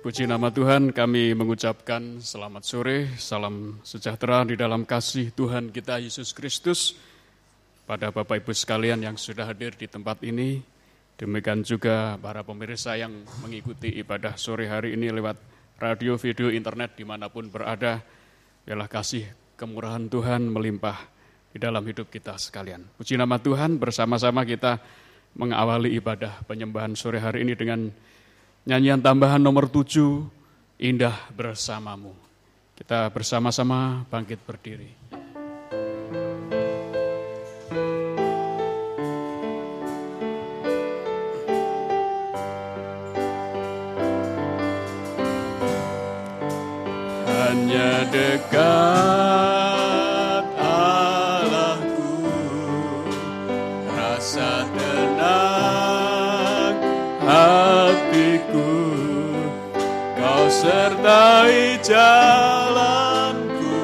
Puji nama Tuhan, kami mengucapkan selamat sore, salam sejahtera di dalam kasih Tuhan kita Yesus Kristus pada Bapak Ibu sekalian yang sudah hadir di tempat ini. Demikian juga para pemirsa yang mengikuti ibadah sore hari ini lewat radio, video, internet dimanapun berada. Biarlah kasih kemurahan Tuhan melimpah di dalam hidup kita sekalian. Puji nama Tuhan, bersama-sama kita mengawali ibadah penyembahan sore hari ini dengan nyanyian tambahan nomor 7, Indah Bersamamu. Kita bersama-sama bangkit berdiri. Hanya dekat Allahku, rasa tenang hatiku, Kau sertai jalanku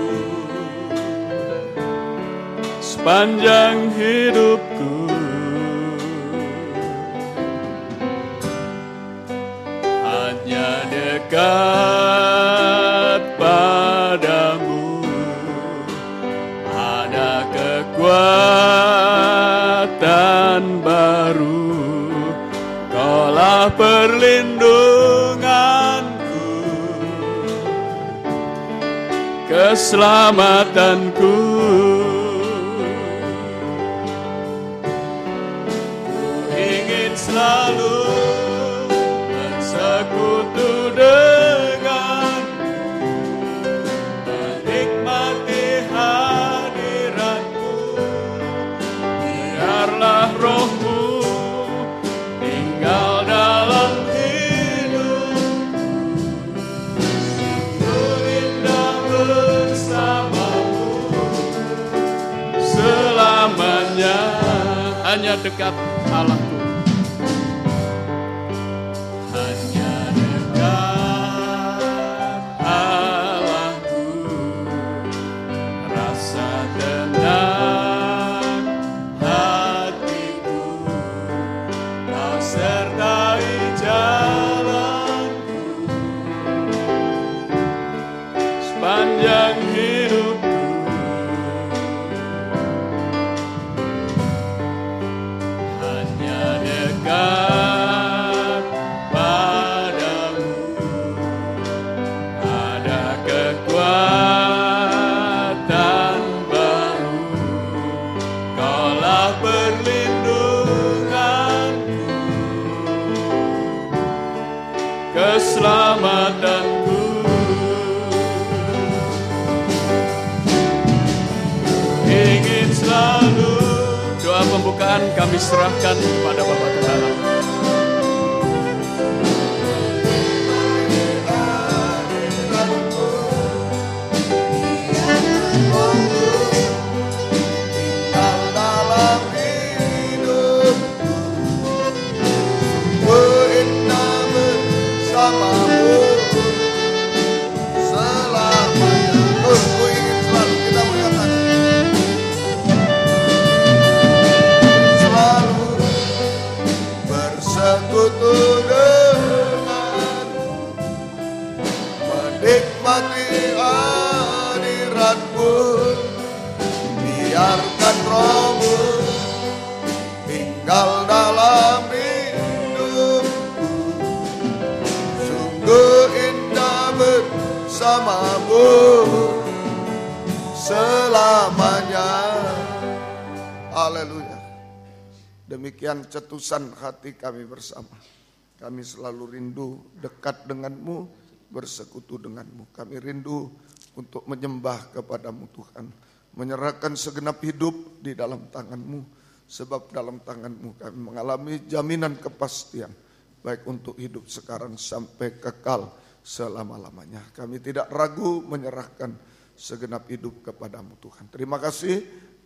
sepanjang hidupku. Hanya dekat padamu ada kekuatan baru, Kaulah perlindunganku, keselamatanku. Ku ingin selalu bersekutu denganmu, menikmati hadiratmu. Biarlah rohmu tinggal dalam hidupku, berindah bersamamu selamanya. Hanya dekat Allahku, hanya dekat Allahku, rasa tenang hatiku, Kau sertai jalanku sepanjang hidupku. Hanya dekat padamu ada kekuatan baru, Kaulah perlindunganku, keselamatanku. Ingin selalu, doa pembukaan kami serahkan kepada Bapa Tuhan. Menikmati hadiratmu, biarkan rohmu tinggal dalam hidupku. Sungguh indah bersamamu selamanya. Haleluya. Demikian cetusan hati kami bersama. Kami selalu rindu dekat denganmu, bersekutu denganmu. Kami rindu untuk menyembah kepadamu Tuhan, menyerahkan segenap hidup di dalam tanganmu, sebab dalam tanganmu kami mengalami jaminan kepastian, baik untuk hidup sekarang sampai kekal selama-lamanya. Kami tidak ragu menyerahkan segenap hidup kepadamu Tuhan. Terima kasih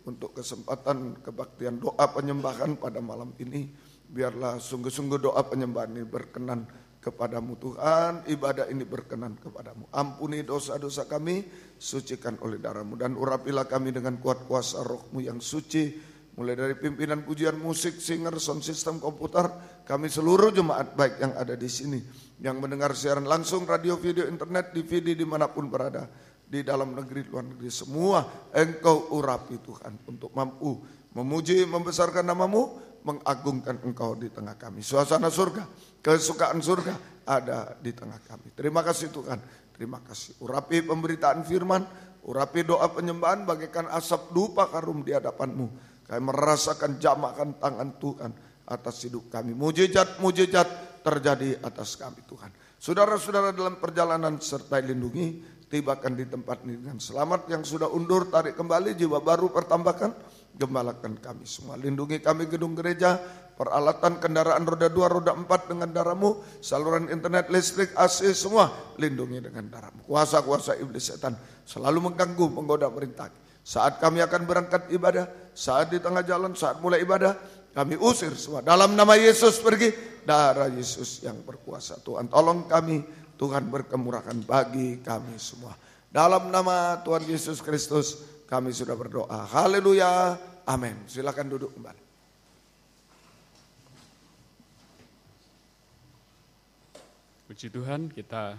untuk kesempatan kebaktian doa penyembahan pada malam ini. Biarlah sungguh-sungguh doa penyembahan ini berkenan kepadamu Tuhan, ibadah ini berkenan kepadamu. Ampuni dosa-dosa kami, sucikan oleh darah-Mu, dan urapilah kami dengan kuat kuasa Roh-Mu yang suci, mulai dari pimpinan pujian musik, singer, sound system, komputer, kami seluruh jemaat baik yang ada di sini, yang mendengar siaran langsung, radio, video, internet, DVD dimanapun berada, di dalam negeri, luar negeri, semua Engkau urapi Tuhan, untuk mampu memuji, membesarkan namamu, mengagungkan Engkau di tengah kami. Suasana surga, kesukaan surga ada di tengah kami. Terima kasih Tuhan, terima kasih. Urapi pemberitaan firman, urapi doa penyembahan bagaikan asap dupa harum di hadapan-Mu. Kami merasakan jamakan tangan Tuhan atas hidup kami. Mujizat terjadi atas kami Tuhan. Saudara-saudara dalam perjalanan sertai lindungi, tibakan di tempat ini dengan selamat. Yang sudah undur tarik kembali, jiwa baru pertambahkan, gembalakan kami semua. Lindungi kami gedung gereja, peralatan kendaraan roda 2, roda 4 dengan darah-Mu, saluran internet, listrik, AC, semua lindungi dengan darah-Mu. Kuasa-kuasa iblis setan selalu mengganggu, menggoda, merintah. Saat kami akan berangkat ibadah, saat di tengah jalan, saat mulai ibadah, kami usir semua. Dalam nama Yesus pergi, darah Yesus yang berkuasa. Tuhan tolong kami, Tuhan berkemurahan bagi kami semua. Dalam nama Tuhan Yesus Kristus kami sudah berdoa. Haleluya. Amin. Silakan duduk kembali. Puji Tuhan, kita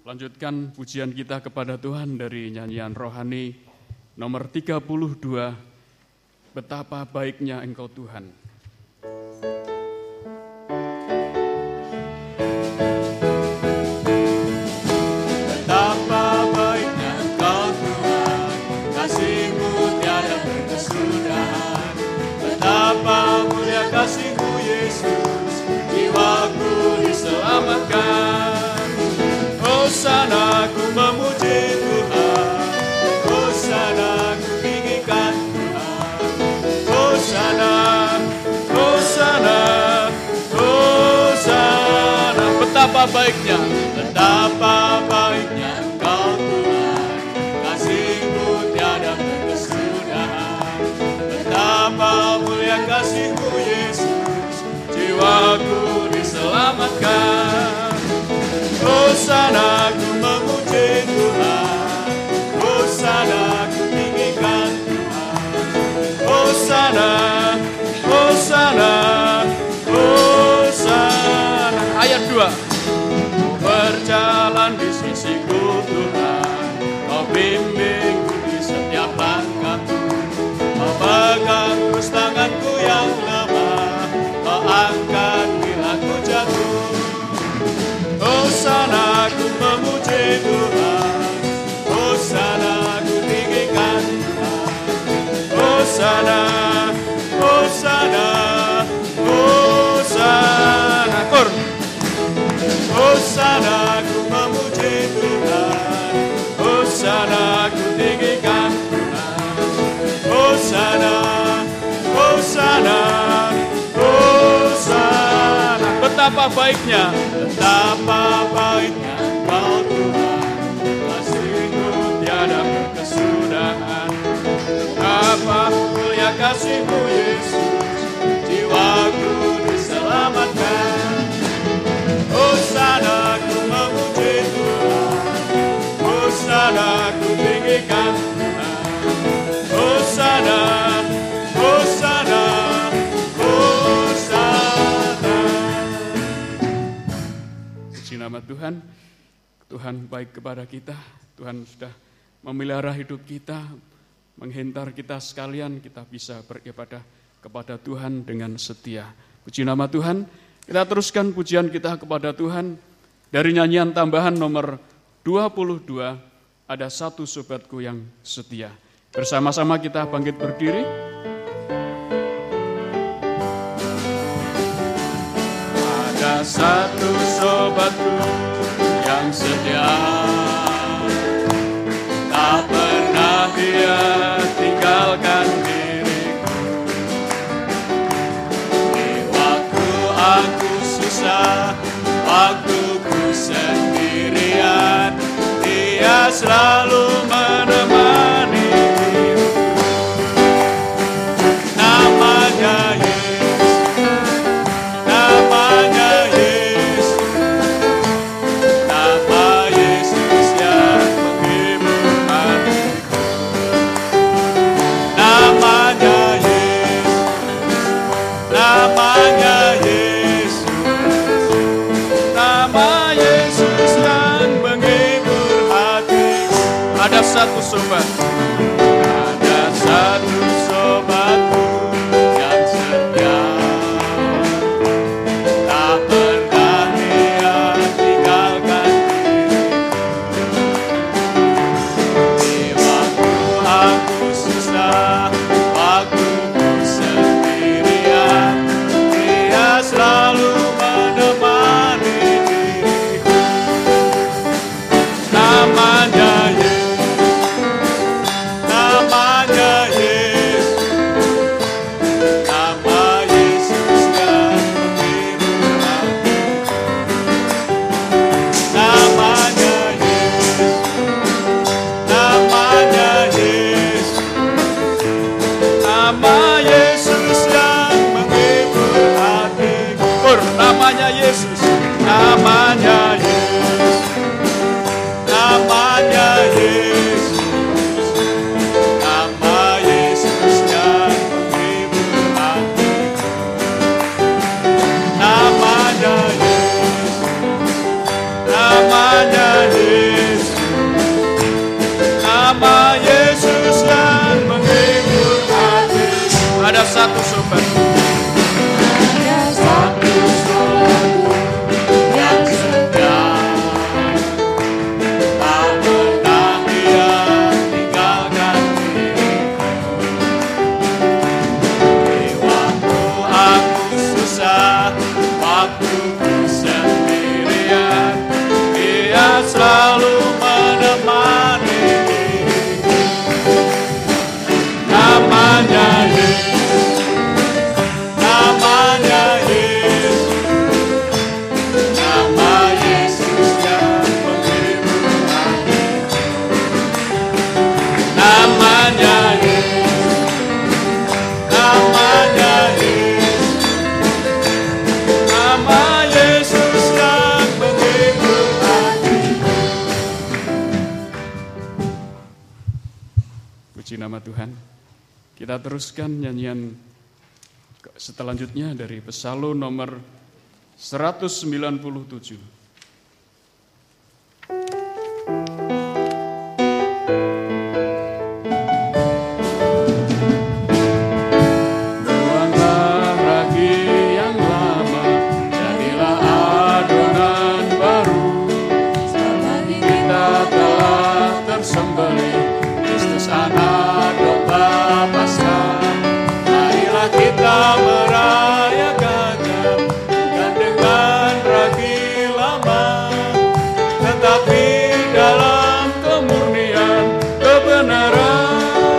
lanjutkan pujian kita kepada Tuhan dari nyanyian rohani nomor 32, Betapa Baiknya Engkau Tuhan. Betapa baiknya Engkau Tuhan, kasih-Mu tiada berkesudahan. Betapa mulia kasih-Mu Yesus, jiwaku diselamatkan. Hosana ku memuji Tuhan, Hosana ku tinggikan Tuhan. Hosana, Hosana, Hosana. Betapa baiknya Engkau Tuhan, kasih-Mu tiada berkesudahan. Betapa mulia kasih-Mu Yesus, jiwaku diselamatkan. Hosana ku memuji Tuhan, Hosana ku tinggikan Tuhan. Hosana, Hosana, Hosana. Ayat 2. Berjalan di sisiku Tuhan, Kau bimbingku di setiap langkahku. Kau pegang terus tanganku yang lemah, Kau angkat bila ku jatuh. Hosana ku memuji Tuhan, Hosana ku tinggikan Tuhan. Hosana, Hosana, Hosana. Kor. Hosana ku memuji Tuhan, Hosana ku tinggikan Tuhan. Hosana, Hosana, Hosana. Betapa baiknya Engkau Tuhan, kasih-Mu tiada berkesudahan. Apa mulia kasih-Mu Yesus, jiwaku diselamatkan. Hosana ku memuji Tuhan, Hosana ku tinggikan Tuhan. Hosana, Hosana, Hosana. Puji nama Tuhan. Tuhan baik kepada kita. Tuhan sudah memelihara hidup kita, menghentar kita sekalian, kita bisa beribadah kepada Tuhan dengan setia. Puji nama Tuhan. Kita teruskan pujian kita kepada Tuhan dari nyanyian tambahan nomor 22, Ada Satu Sobatku Yang Setia. Bersama-sama kita bangkit berdiri. Ada satu sobatku yang setia, tak pernah dia tinggalkan diriku. Di waktu aku susah, waktu ku sendirian, dia selalu menemani. Namanya Yesus, namanya Yesus, nama Yesus yang menghibur hatiku. Namanya Yesus, satu sobat. Ada satu sobatku yang setia, tak pernah dia tinggalkan diri. Di waktu aku susah, waktu ku sendirian, dia selalu menemani diriku. Namanya Yesus, namanya Yesus, namanya Yesus, nama Yesus yang menghibur hati. Namanya Yesus, namanya Yesus, nama Yesus yang menghibur hati. Ada satu sobat. Selalu menemani diriku. Namanya Yesus, namanya Yesus, nama Yesus yang menghibur hati. Namanya Yesus, namanya Yesus, nama Yesus yang menghibur hati. Puji nama Tuhan. Kita teruskan nyanyian selanjutnya dari Psalm nomor 197. Buanglah ragi yang lama, jadilah adonan baru. Selagi kita telah tersembelih, Kristus anak domba Paskah. Marilah kita merayakannya, bukan dengan ragi lama, tetapi dalam kemurnian kebenaran,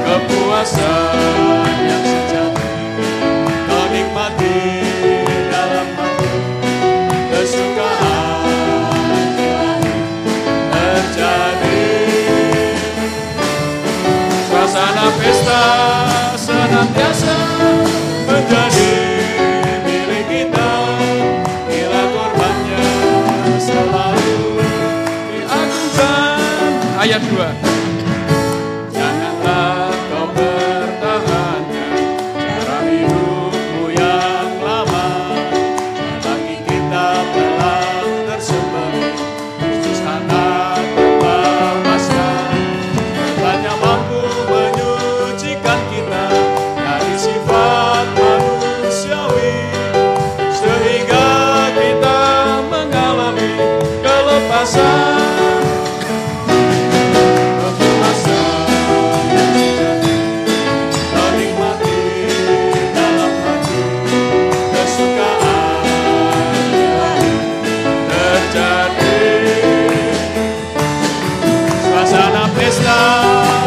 kepuasan yang sejati kau nikmati dalam hati, kesukaan ilahi terjadi. Suasana pesta senantiasa menjadi milik kita, bila korbannya selalu diagungkan. Ayat 2. Janganlah kau pertahankan cara hidupmu yang lama, selagi kita telah tersembelih, Kristus anak domba Paskah. Korbannya mampu menyucikan kita dari sifat manusiawi, sehingga kita mengalami kelepasan.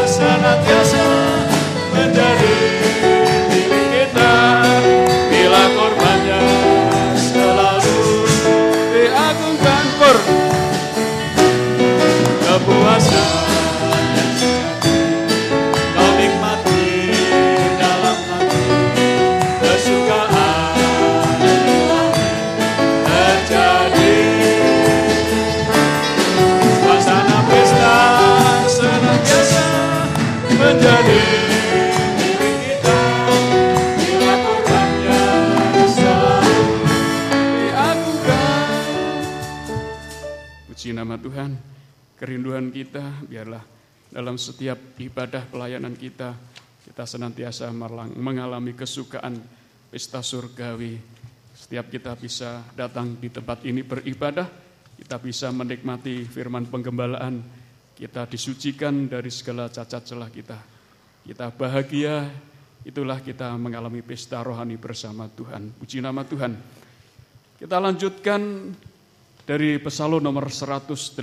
Senantiasa menjadi milik kita, bila korbannya selalu diagungkan. Kepuasan yang sejati kau nikmati dalam hati, kesukaan ilahi terjadi. Suasana pesta senantiasa menjadi milik kita, bila korbannya selalu diagungkan. Puji nama Tuhan. kerinduan kita, biarlah dalam setiap ibadah pelayanan kita senantiasa mengalami kesukaan pesta surgawi. Setiap kita bisa datang di tempat ini beribadah, kita bisa menikmati firman penggembalaan, kita disucikan dari segala cacat celah kita. Kita bahagia, itulah kita mengalami pesta rohani bersama Tuhan. Puji nama Tuhan. Kita lanjutkan dari Psalm nomor 118.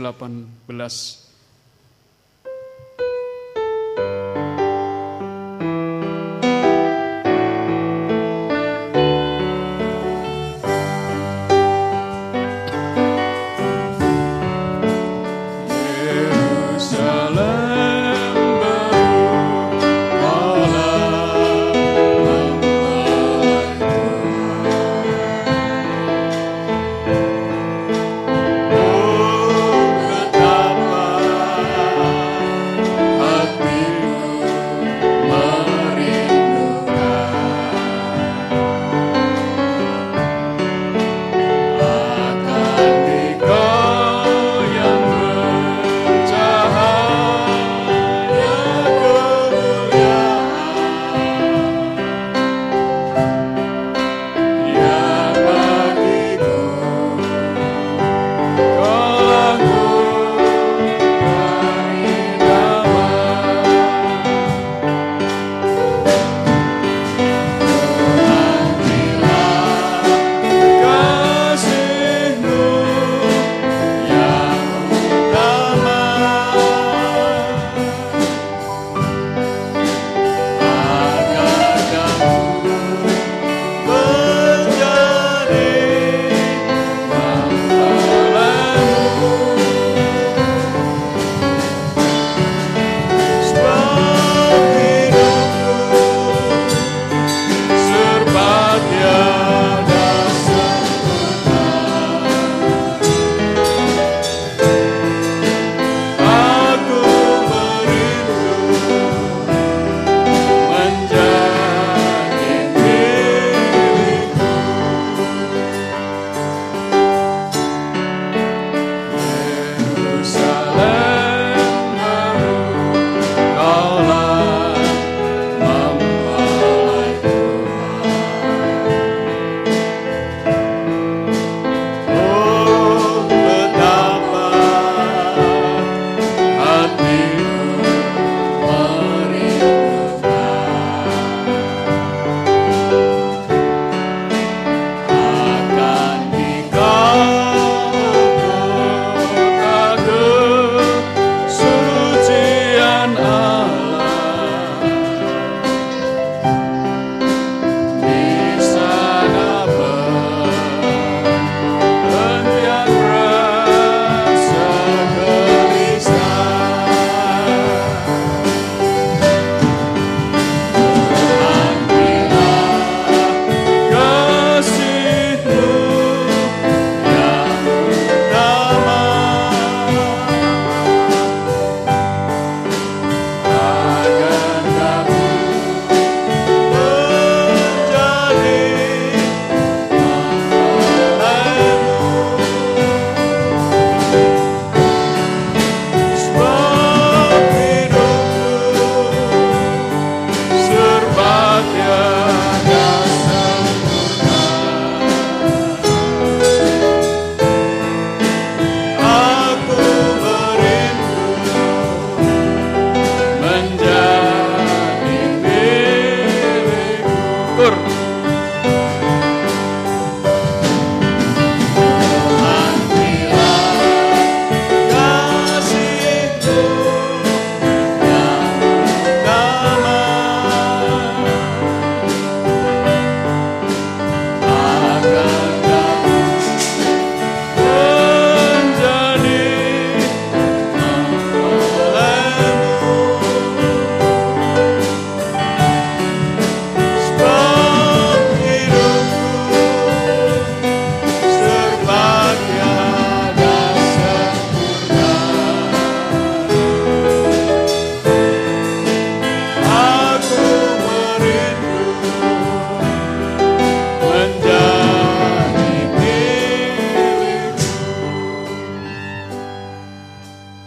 Betapa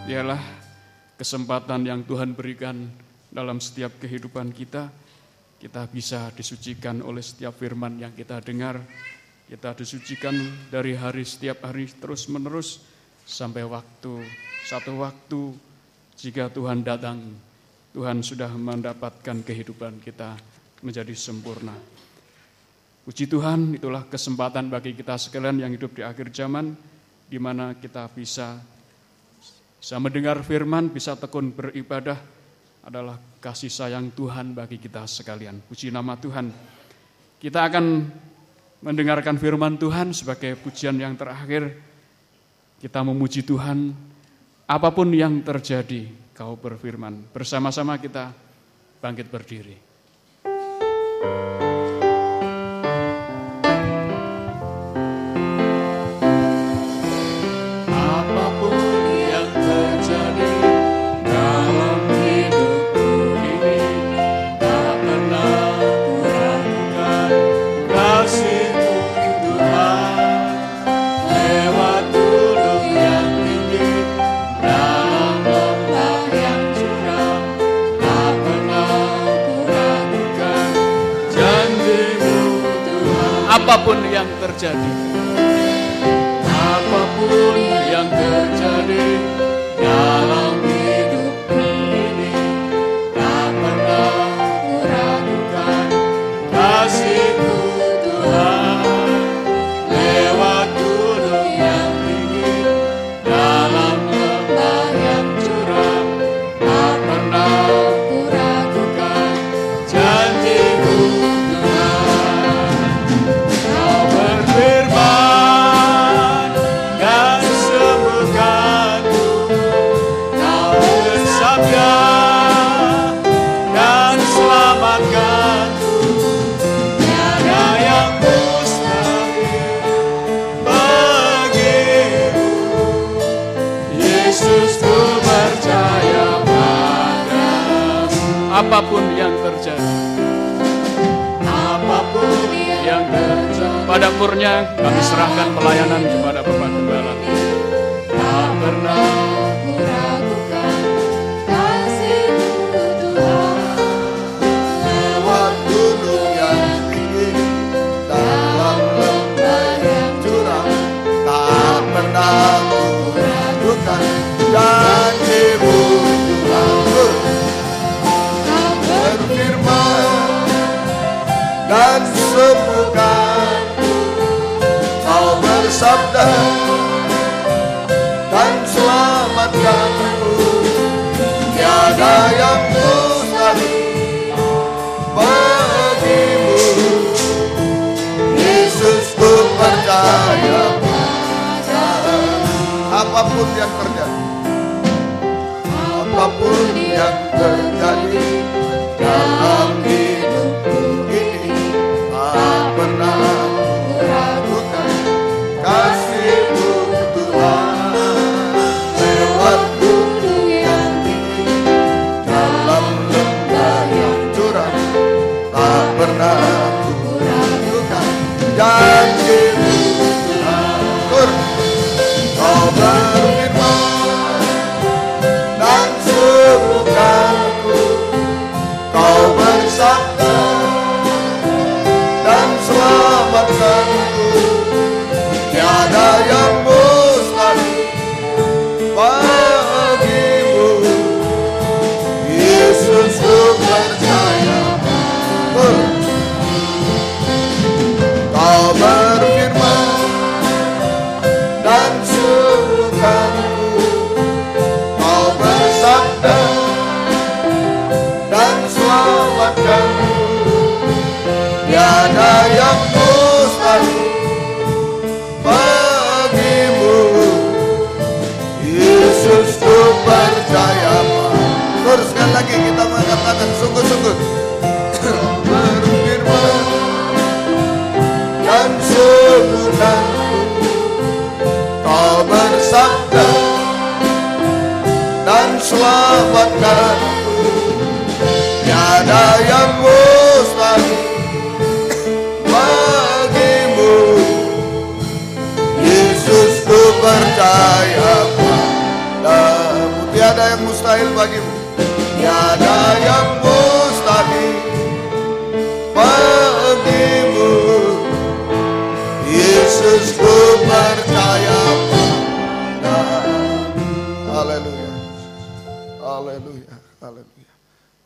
Ialah kesempatan yang Tuhan berikan dalam setiap kehidupan kita. Kita bisa disucikan oleh setiap firman yang kita dengar. Kita disucikan dari setiap hari terus menerus sampai satu waktu jika Tuhan datang, Tuhan sudah mendapatkan kehidupan kita menjadi sempurna. Puji Tuhan, itulah kesempatan bagi kita sekalian yang hidup di akhir zaman, di mana kita bisa mendengar firman, bisa tekun beribadah, adalah kasih sayang Tuhan bagi kita sekalian. Puji nama Tuhan. Kita akan mendengarkan firman Tuhan sebagai pujian yang terakhir. Kita memuji Tuhan, apapun yang terjadi, Kau berfirman. Bersama-sama kita bangkit berdiri. Apapun yang terjadi, apapun yang terjadi dalam hidup ini, tak pernah kuragukan kasih-Mu Tuhan. Lewat gunung yang tinggi, dalam lembah yang curam, tak pernah kuragukan janji-Mu Tuhan. Firman dan sembuhkanku, Kau bersabda dan selamatkanku. Tiada yang mustahil bagimu, Yesus, ku percaya padamu. Apapun yang terjadi, apapun yang terjadi, pada kurnya kami serahkan pelayanan kepada Bapak Gembala. Tak pernah kuragukan kasih-Mu Tuhan. Lewat gunung yang tinggi, dalam lembah yang curam, tak pernah kuragukan janji-Mu Tuhan. Kau berfirman dan sembuhkan, Kau bersabda dan selamatkanku. Tiada yang mustahil bagimu, Yesus, ku percaya padamu. Apapun yang terjadi, apapun yang terjadi dalam hidupku ini, tak pernah kuragukan kasih-Mu Tuhan. Lewat gunung yang tinggi, dalam lembah yang curam, tak pernah kuragukan janji-Mu Tuhan. Kau berfirman dan sembuhkanku, Kau mustahil bagimu. Tiada yang mustahil bagimu. Yesus, ku percaya pada. Haleluya. Haleluya. Haleluya.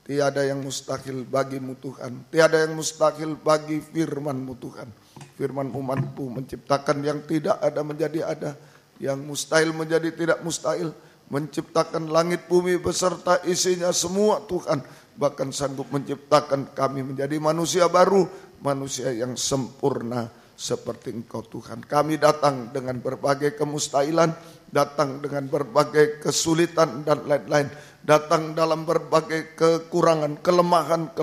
Tiada yang mustahil bagimu Tuhan. Tiada yang mustahil bagi firman-Mu Tuhan. Firman-Mu mampu menciptakan yang tidak ada menjadi ada. Yang mustahil menjadi tidak mustahil. Menciptakan langit bumi beserta isinya semua Tuhan. Bahkan sanggup menciptakan kami menjadi manusia baru. Manusia yang sempurna seperti Engkau Tuhan. Kami datang dengan berbagai kemustahilan. Datang dengan berbagai kesulitan dan lain-lain. Datang dalam berbagai kekurangan, kelemahan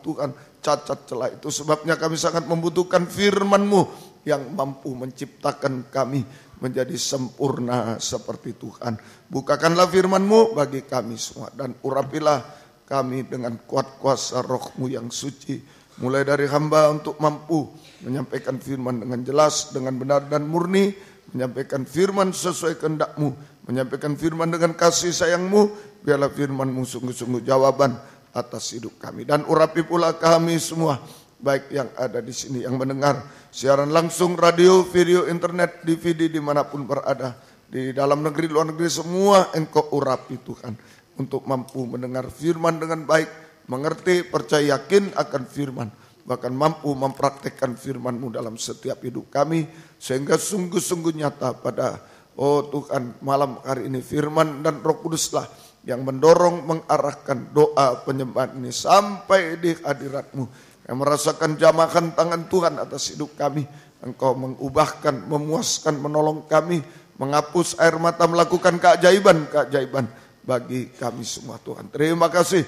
Tuhan, cacat celah. Itu sebabnya kami sangat membutuhkan firman-Mu yang mampu menciptakan kami menjadi sempurna seperti Tuhan. Bukakanlah firman-Mu bagi kami semua dan urapilah kami dengan kuat kuasa Roh-Mu yang suci. Mulai dari hamba untuk mampu menyampaikan firman dengan jelas, dengan benar dan murni, menyampaikan firman sesuai kehendak-Mu, menyampaikan firman dengan kasih sayang-Mu. Biarlah firman-Mu sungguh-sungguh jawaban atas hidup kami. Dan urapi pula kami semua, baik yang ada di sini, yang mendengar siaran langsung, radio, video, internet, DVD, dimanapun berada. Di dalam negeri, luar negeri, semua Engkau urapi Tuhan. Untuk mampu mendengar firman dengan baik, mengerti, percaya, yakin akan firman. Bahkan mampu mempraktekkan firman-Mu dalam setiap hidup kami. Sehingga sungguh-sungguh nyata pada, oh Tuhan, malam hari ini firman dan Roh Kuduslah yang mendorong, mengarahkan doa penyembahan ini sampai di hadirat-Mu. Yang merasakan jamahan tangan Tuhan atas hidup kami. Engkau mengubahkan, memuaskan, menolong kami. Menghapus air mata, melakukan keajaiban bagi kami semua Tuhan. Terima kasih.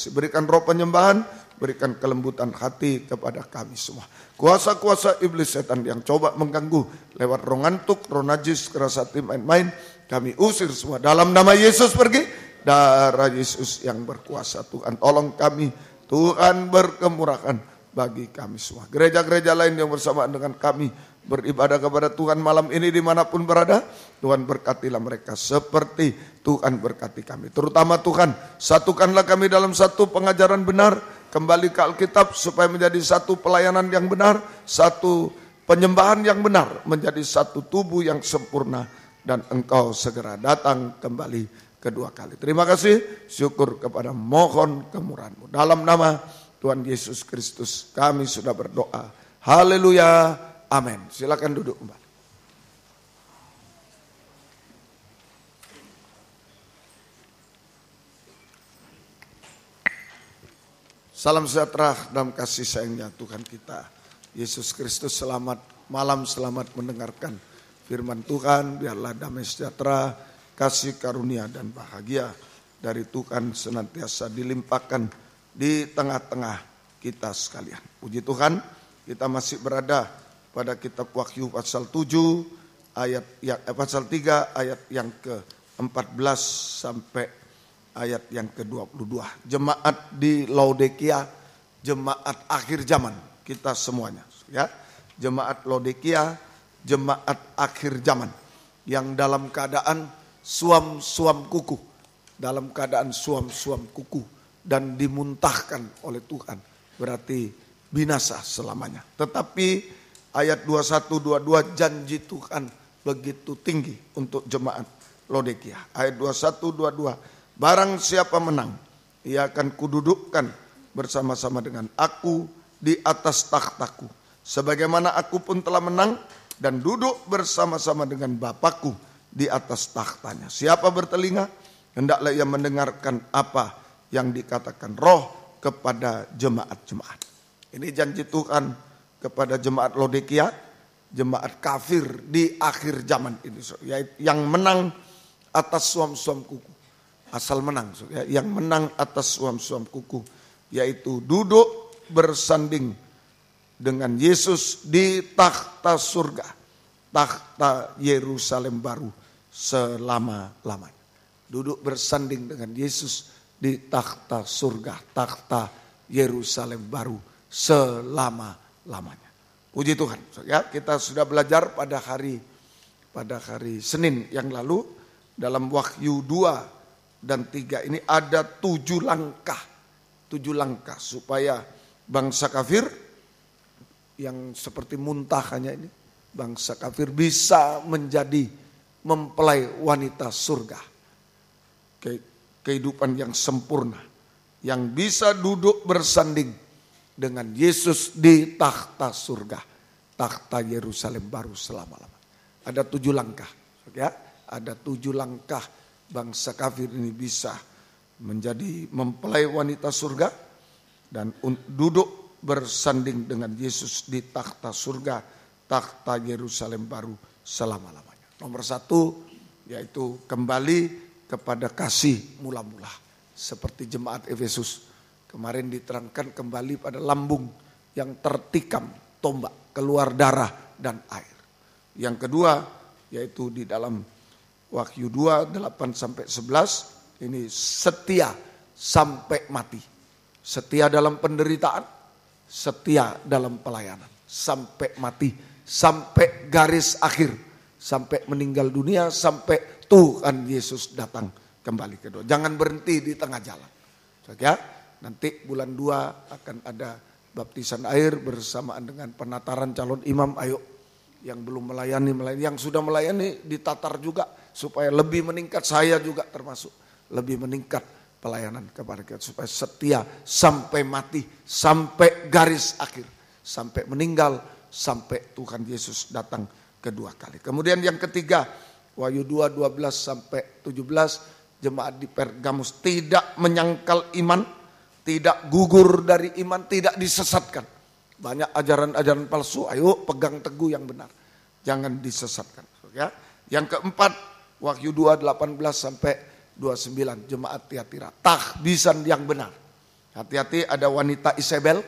Berikan roh penyembahan, berikan kelembutan hati kepada kami semua. Kuasa-kuasa iblis setan yang coba mengganggu lewat roh ngantuk, roh najis, keras hati, main-main, kami usir semua dalam nama Yesus. Pergi. Darah Yesus yang berkuasa Tuhan. Tolong kami, Tuhan berkemurahan bagi kami semua. Gereja-gereja lain yang bersamaan dengan kami beribadah kepada Tuhan malam ini dimanapun berada. Tuhan berkatilah mereka seperti Tuhan berkati kami. Terutama Tuhan, satukanlah kami dalam satu pengajaran benar. Kembali ke Alkitab supaya menjadi satu pelayanan yang benar. Satu penyembahan yang benar. Menjadi satu tubuh yang sempurna. Dan Engkau segera datang kembali kedua kali. Terima kasih, syukur kepada mohon kemurahan-Mu. Dalam nama Tuhan Yesus Kristus kami sudah berdoa. Haleluya, amin. Silakan duduk kembali. Salam sejahtera dalam kasih sayangnya Tuhan kita Yesus Kristus. Selamat malam, selamat mendengarkan firman Tuhan. Biarlah damai sejahtera, kasih karunia dan bahagia dari Tuhan senantiasa dilimpahkan di tengah-tengah kita sekalian. Puji Tuhan, kita masih berada pada kitab Wahyu pasal 7 pasal 3 ayat yang ke-14 sampai ayat yang ke-22. Jemaat di Laodikia, jemaat akhir zaman kita semuanya, ya. Jemaat Laodikia, jemaat akhir zaman yang dalam keadaan suam-suam kuku, dalam keadaan suam-suam kuku dan dimuntahkan oleh Tuhan, berarti binasa selamanya. Tetapi ayat 21-22 janji Tuhan begitu tinggi untuk jemaat Laodikia. Ayat 21-22, barang siapa menang, ia akan kududukkan bersama-sama dengan aku di atas takhtaku, sebagaimana aku pun telah menang dan duduk bersama-sama dengan Bapakku di atas takhtanya. Siapa bertelinga, hendaklah ia mendengarkan apa yang dikatakan Roh kepada jemaat-jemaat. Ini janji Tuhan kepada jemaat Laodikia, jemaat kafir di akhir zaman ini, yang menang atas suam-suam kuku. Asal menang, yang menang atas suam-suam kuku, yaitu duduk bersanding dengan Yesus di takhta surga, takhta Yerusalem baru selama-lamanya. Duduk bersanding dengan Yesus di takhta surga, takhta Yerusalem baru selama-lamanya. Puji Tuhan. Ya, kita sudah belajar pada hari Senin yang lalu dalam Wahyu 2 dan 3 ini ada 7 langkah. 7 langkah supaya bangsa kafir yang seperti muntahannya ini, bangsa kafir bisa menjadi mempelai wanita surga. Kehidupan yang sempurna, yang bisa duduk bersanding dengan Yesus di takhta surga, takhta Yerusalem baru selama-lamanya. Ada 7 langkah, ya. Ada 7 langkah bangsa kafir ini bisa menjadi mempelai wanita surga dan duduk bersanding dengan Yesus di takhta surga, takhta Yerusalem baru selama-lamanya. Nomor 1 yaitu kembali kepada kasih mula-mula. Seperti jemaat Efesus kemarin diterangkan, kembali pada lambung yang tertikam tombak, keluar darah dan air. Yang kedua yaitu di dalam Wahyu 2, 8-11, ini setia sampai mati. Setia dalam penderitaan, setia dalam pelayanan. Sampai mati, sampai garis akhir, sampai meninggal dunia, sampai Tuhan Yesus datang kembali kedua. Jangan berhenti di tengah jalan. Ya, nanti bulan 2 akan ada baptisan air bersamaan dengan penataran calon imam. Ayo, yang belum melayani, yang sudah melayani ditatar juga supaya lebih meningkat. Saya juga termasuk lebih meningkat pelayanan kepada kita supaya setia sampai mati, sampai garis akhir, sampai meninggal, sampai Tuhan Yesus datang kedua kali. Kemudian yang ketiga, Wahyu 2, 12-17, jemaat di Pergamus tidak menyangkal iman, tidak gugur dari iman, tidak disesatkan. Banyak ajaran-ajaran palsu, ayo pegang teguh yang benar, jangan disesatkan. Ya. Yang keempat, Wahyu 2, 18-29, jemaat Tiatira, tahbisan yang benar. Hati-hati, ada wanita Isabel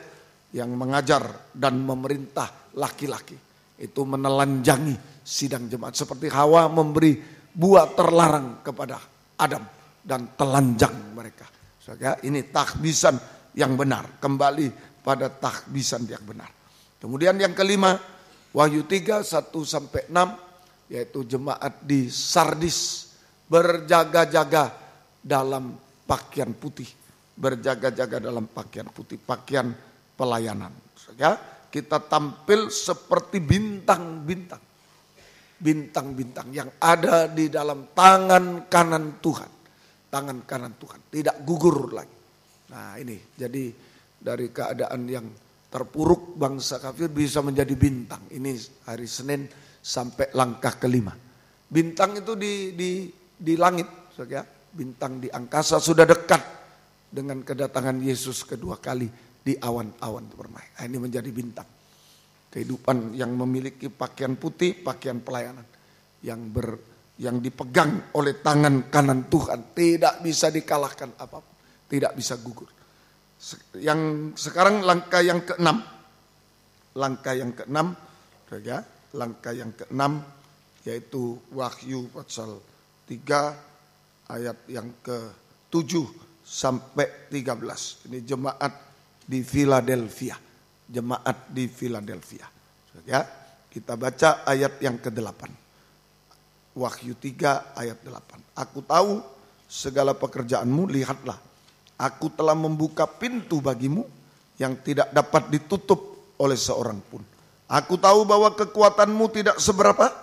yang mengajar dan memerintah laki-laki. Itu menelanjangi sidang jemaat. Seperti Hawa memberi buah terlarang kepada Adam dan telanjang mereka. Ya, ini tahbisan yang benar, kembali pada tahbisan yang benar. Kemudian yang kelima, Wahyu 3, 1-6, yaitu jemaat di Sardis berjaga-jaga dalam pakaian putih. Berjaga-jaga dalam pakaian putih, pakaian pelayanan. Ya, kita tampil seperti bintang-bintang. Bintang-bintang yang ada di dalam tangan kanan Tuhan. Tangan kanan Tuhan, tidak gugur lagi. Nah ini, jadi dari keadaan yang terpuruk bangsa kafir bisa menjadi bintang. Ini hari Senin sampai langkah kelima. Bintang itu di langit, ya. Bintang di angkasa sudah dekat dengan kedatangan Yesus kedua kali di awan-awan bermain. Nah, ini menjadi bintang. Kehidupan yang memiliki pakaian putih, pakaian pelayanan yang dipegang oleh tangan kanan Tuhan, tidak bisa dikalahkan apapun, tidak bisa gugur. Yang sekarang langkah yang keenam, ya, langkah yang keenam yaitu Wahyu pasal 3 ayat yang ke-7 sampai 13. Ini jemaat di Philadelphia, jemaat di Philadelphia. Ya, kita baca ayat yang ke-8. Wahyu 3 ayat 8. Aku tahu segala pekerjaanmu, lihatlah, aku telah membuka pintu bagimu yang tidak dapat ditutup oleh seorang pun. Aku tahu bahwa kekuatanmu tidak seberapa,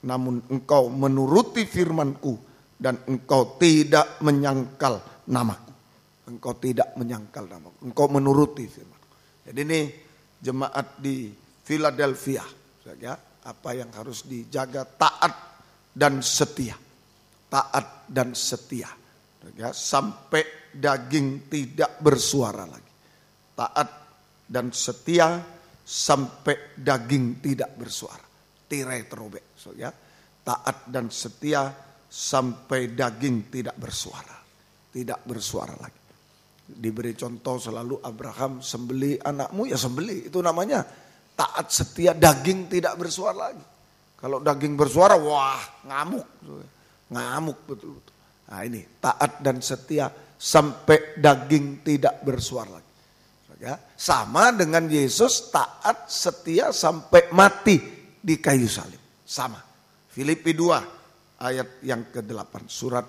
namun engkau menuruti firmanku dan engkau tidak menyangkal namaku. Engkau tidak menyangkal namaku, engkau menuruti firmanku. Jadi ini jemaat di Philadelphia, ya, apa yang harus dijaga, taat dan setia, taat dan setia, ya, sampai daging tidak bersuara lagi. Taat dan setia sampai daging tidak bersuara. Tirai terobek, ya. Taat dan setia sampai daging tidak bersuara, tidak bersuara lagi. Diberi contoh selalu Abraham, sembelih anakmu, ya sembelih, itu namanya taat setia, daging tidak bersuara lagi. Kalau daging bersuara, wah ngamuk betul-betul. Nah ini taat dan setia sampai daging tidak bersuara lagi. Ya, sama dengan Yesus taat setia sampai mati di kayu salib. Sama. Filipi 2 ayat yang ke-8. Surat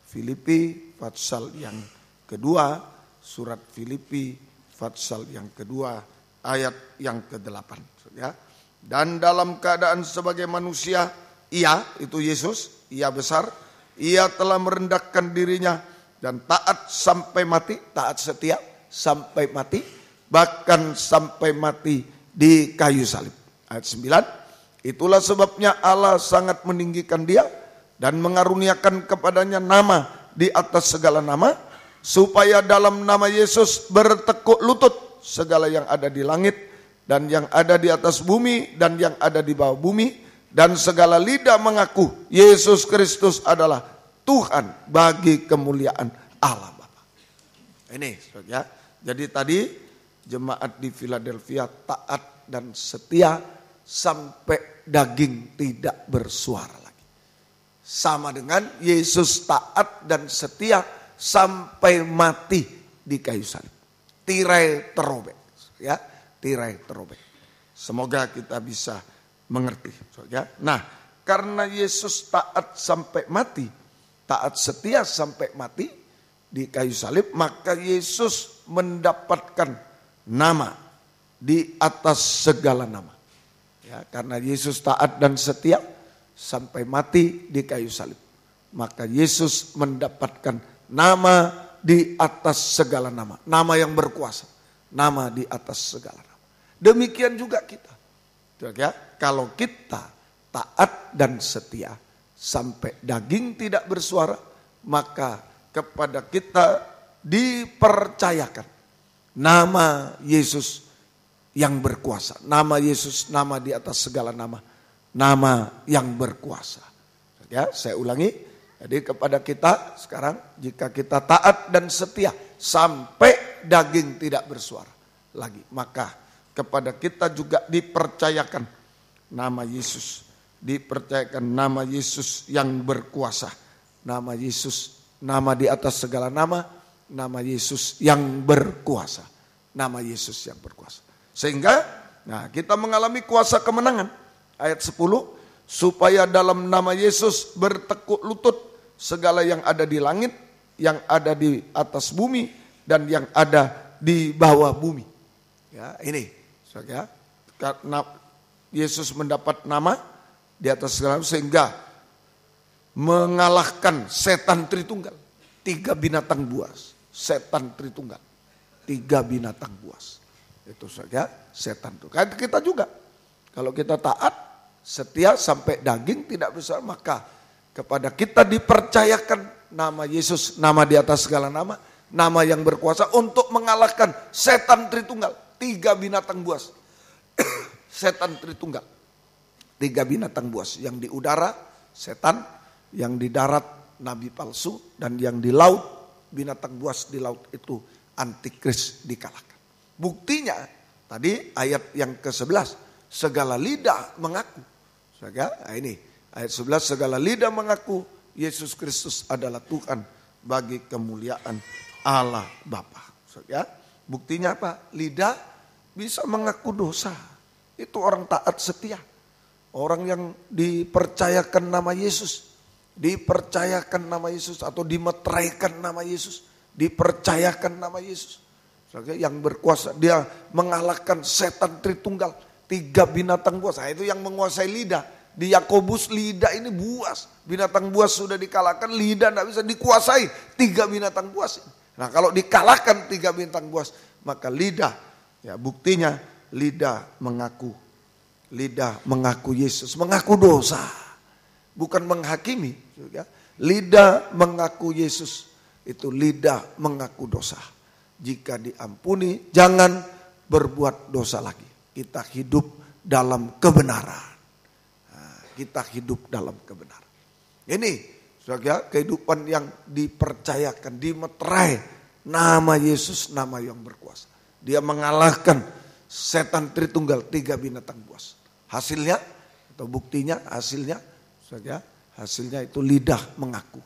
Filipi pasal yang kedua, surat Filipi pasal yang kedua ayat yang ke-8. Ya. Dan dalam keadaan sebagai manusia, ia, itu Yesus, ia besar, ia telah merendahkan dirinya dan taat sampai mati, taat setia sampai mati, bahkan sampai mati di kayu salib. Ayat 9, itulah sebabnya Allah sangat meninggikan dia dan mengaruniakan kepadanya nama di atas segala nama, supaya dalam nama Yesus bertekuk lutut segala yang ada di langit dan yang ada di atas bumi dan yang ada di bawah bumi, dan segala lidah mengaku Yesus Kristus adalah Tuhan bagi kemuliaan Allah Bapa. Ini ya. Jadi tadi jemaat di Philadelphia taat dan setia sampai daging tidak bersuara lagi. Sama dengan Yesus taat dan setia sampai mati di kayu salib. Tirai terobek, ya, tirai terobek. Semoga kita bisa mengerti, ya. Nah, karena Yesus taat sampai mati, taat setia sampai mati di kayu salib, maka Yesus mendapatkan nama di atas segala nama. Ya, karena Yesus taat dan setia sampai mati di kayu salib, maka Yesus mendapatkan nama di atas segala nama, nama yang berkuasa, nama di atas segala nama. Demikian juga kita. Ya, kalau kita taat dan setia sampai daging tidak bersuara, maka kepada kita dipercayakan nama Yesus yang berkuasa. Nama Yesus, nama di atas segala nama. Nama yang berkuasa. Ya, saya ulangi. Jadi kepada kita sekarang, jika kita taat dan setia sampai daging tidak bersuara lagi, maka kepada kita juga dipercayakan nama Yesus. Dipercayakan nama Yesus yang berkuasa. Nama Yesus, nama di atas segala nama. Nama Yesus yang berkuasa. Nama Yesus yang berkuasa. Sehingga kita mengalami kuasa kemenangan. Ayat 10, supaya dalam nama Yesus bertekuk lutut segala yang ada di langit, yang ada di atas bumi, dan yang ada di bawah bumi. Ya, ini, ya, karena Yesus mendapat nama di atas segala, sehingga mengalahkan setan Tritunggal. 3 binatang buas, setan Tritunggal. 3 binatang buas. Itu saja setan itu. Kayak kita juga. Kalau kita taat, setia sampai daging tidak besar, maka kepada kita dipercayakan nama Yesus, nama di atas segala nama, nama yang berkuasa untuk mengalahkan setan Tritunggal. 3 binatang buas. Setan Tritunggal. 3 binatang buas. Yang di udara, setan. Yang di darat, nabi palsu. Dan yang di laut, binatang buas di laut itu antikris dikalahkan. Buktinya tadi ayat yang ke-11, segala lidah mengaku. Ini ayat 11, segala lidah mengaku Yesus Kristus adalah Tuhan bagi kemuliaan Allah Bapa. Ya, buktinya apa? Lidah bisa mengaku dosa. Itu orang taat setia. Orang yang dipercayakan nama Yesus. Dipercayakan nama Yesus atau dimeteraikan nama Yesus. Dipercayakan nama Yesus. Yang berkuasa, dia mengalahkan setan Tritunggal, 3 binatang buas. Nah, itu yang menguasai lidah. Di Yakobus lidah ini buas. Binatang buas sudah dikalahkan, lidah tidak bisa dikuasai 3 binatang buas. Nah, kalau dikalahkan 3 binatang buas, maka lidah, ya buktinya lidah mengaku Yesus, mengaku dosa, bukan menghakimi. Lidah mengaku Yesus, itu lidah mengaku dosa. Jika diampuni, jangan berbuat dosa lagi. Kita hidup dalam kebenaran. Kita hidup dalam kebenaran. Ini saudara, kehidupan yang dipercayakan, dimeterai nama Yesus, nama yang berkuasa. Dia mengalahkan setan Tritunggal, 3 binatang buas. Hasilnya atau buktinya, saudara, hasilnya itu lidah mengaku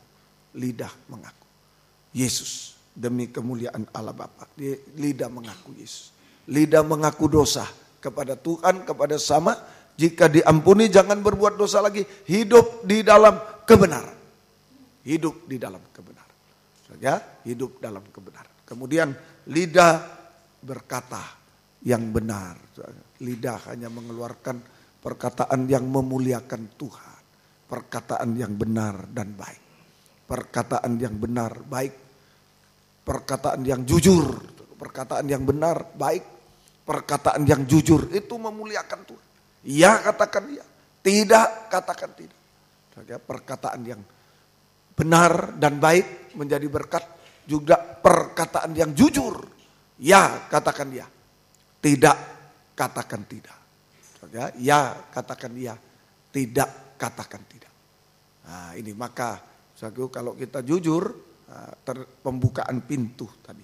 Yesus. Demi kemuliaan Allah Bapa. Lidah mengaku Yesus. Lidah mengaku dosa kepada Tuhan, kepada sama. Jika diampuni jangan berbuat dosa lagi. Hidup di dalam kebenaran. hidup di dalam kebenaran. Ya, hidup dalam kebenaran. Kemudian lidah berkata yang benar. Lidah hanya mengeluarkan perkataan yang memuliakan Tuhan. Perkataan yang benar dan baik. Perkataan yang benar, baik. Perkataan yang jujur. Perkataan yang benar, baik. Perkataan yang jujur itu memuliakan Tuhan. Ya katakan ya, tidak katakan tidak. Perkataan yang benar dan baik menjadi berkat. Juga perkataan yang jujur. Ya katakan ya, tidak katakan tidak. Ya katakan ya, tidak katakan tidak. Nah ini maka kalau kita jujur, pembukaan pintu tadi.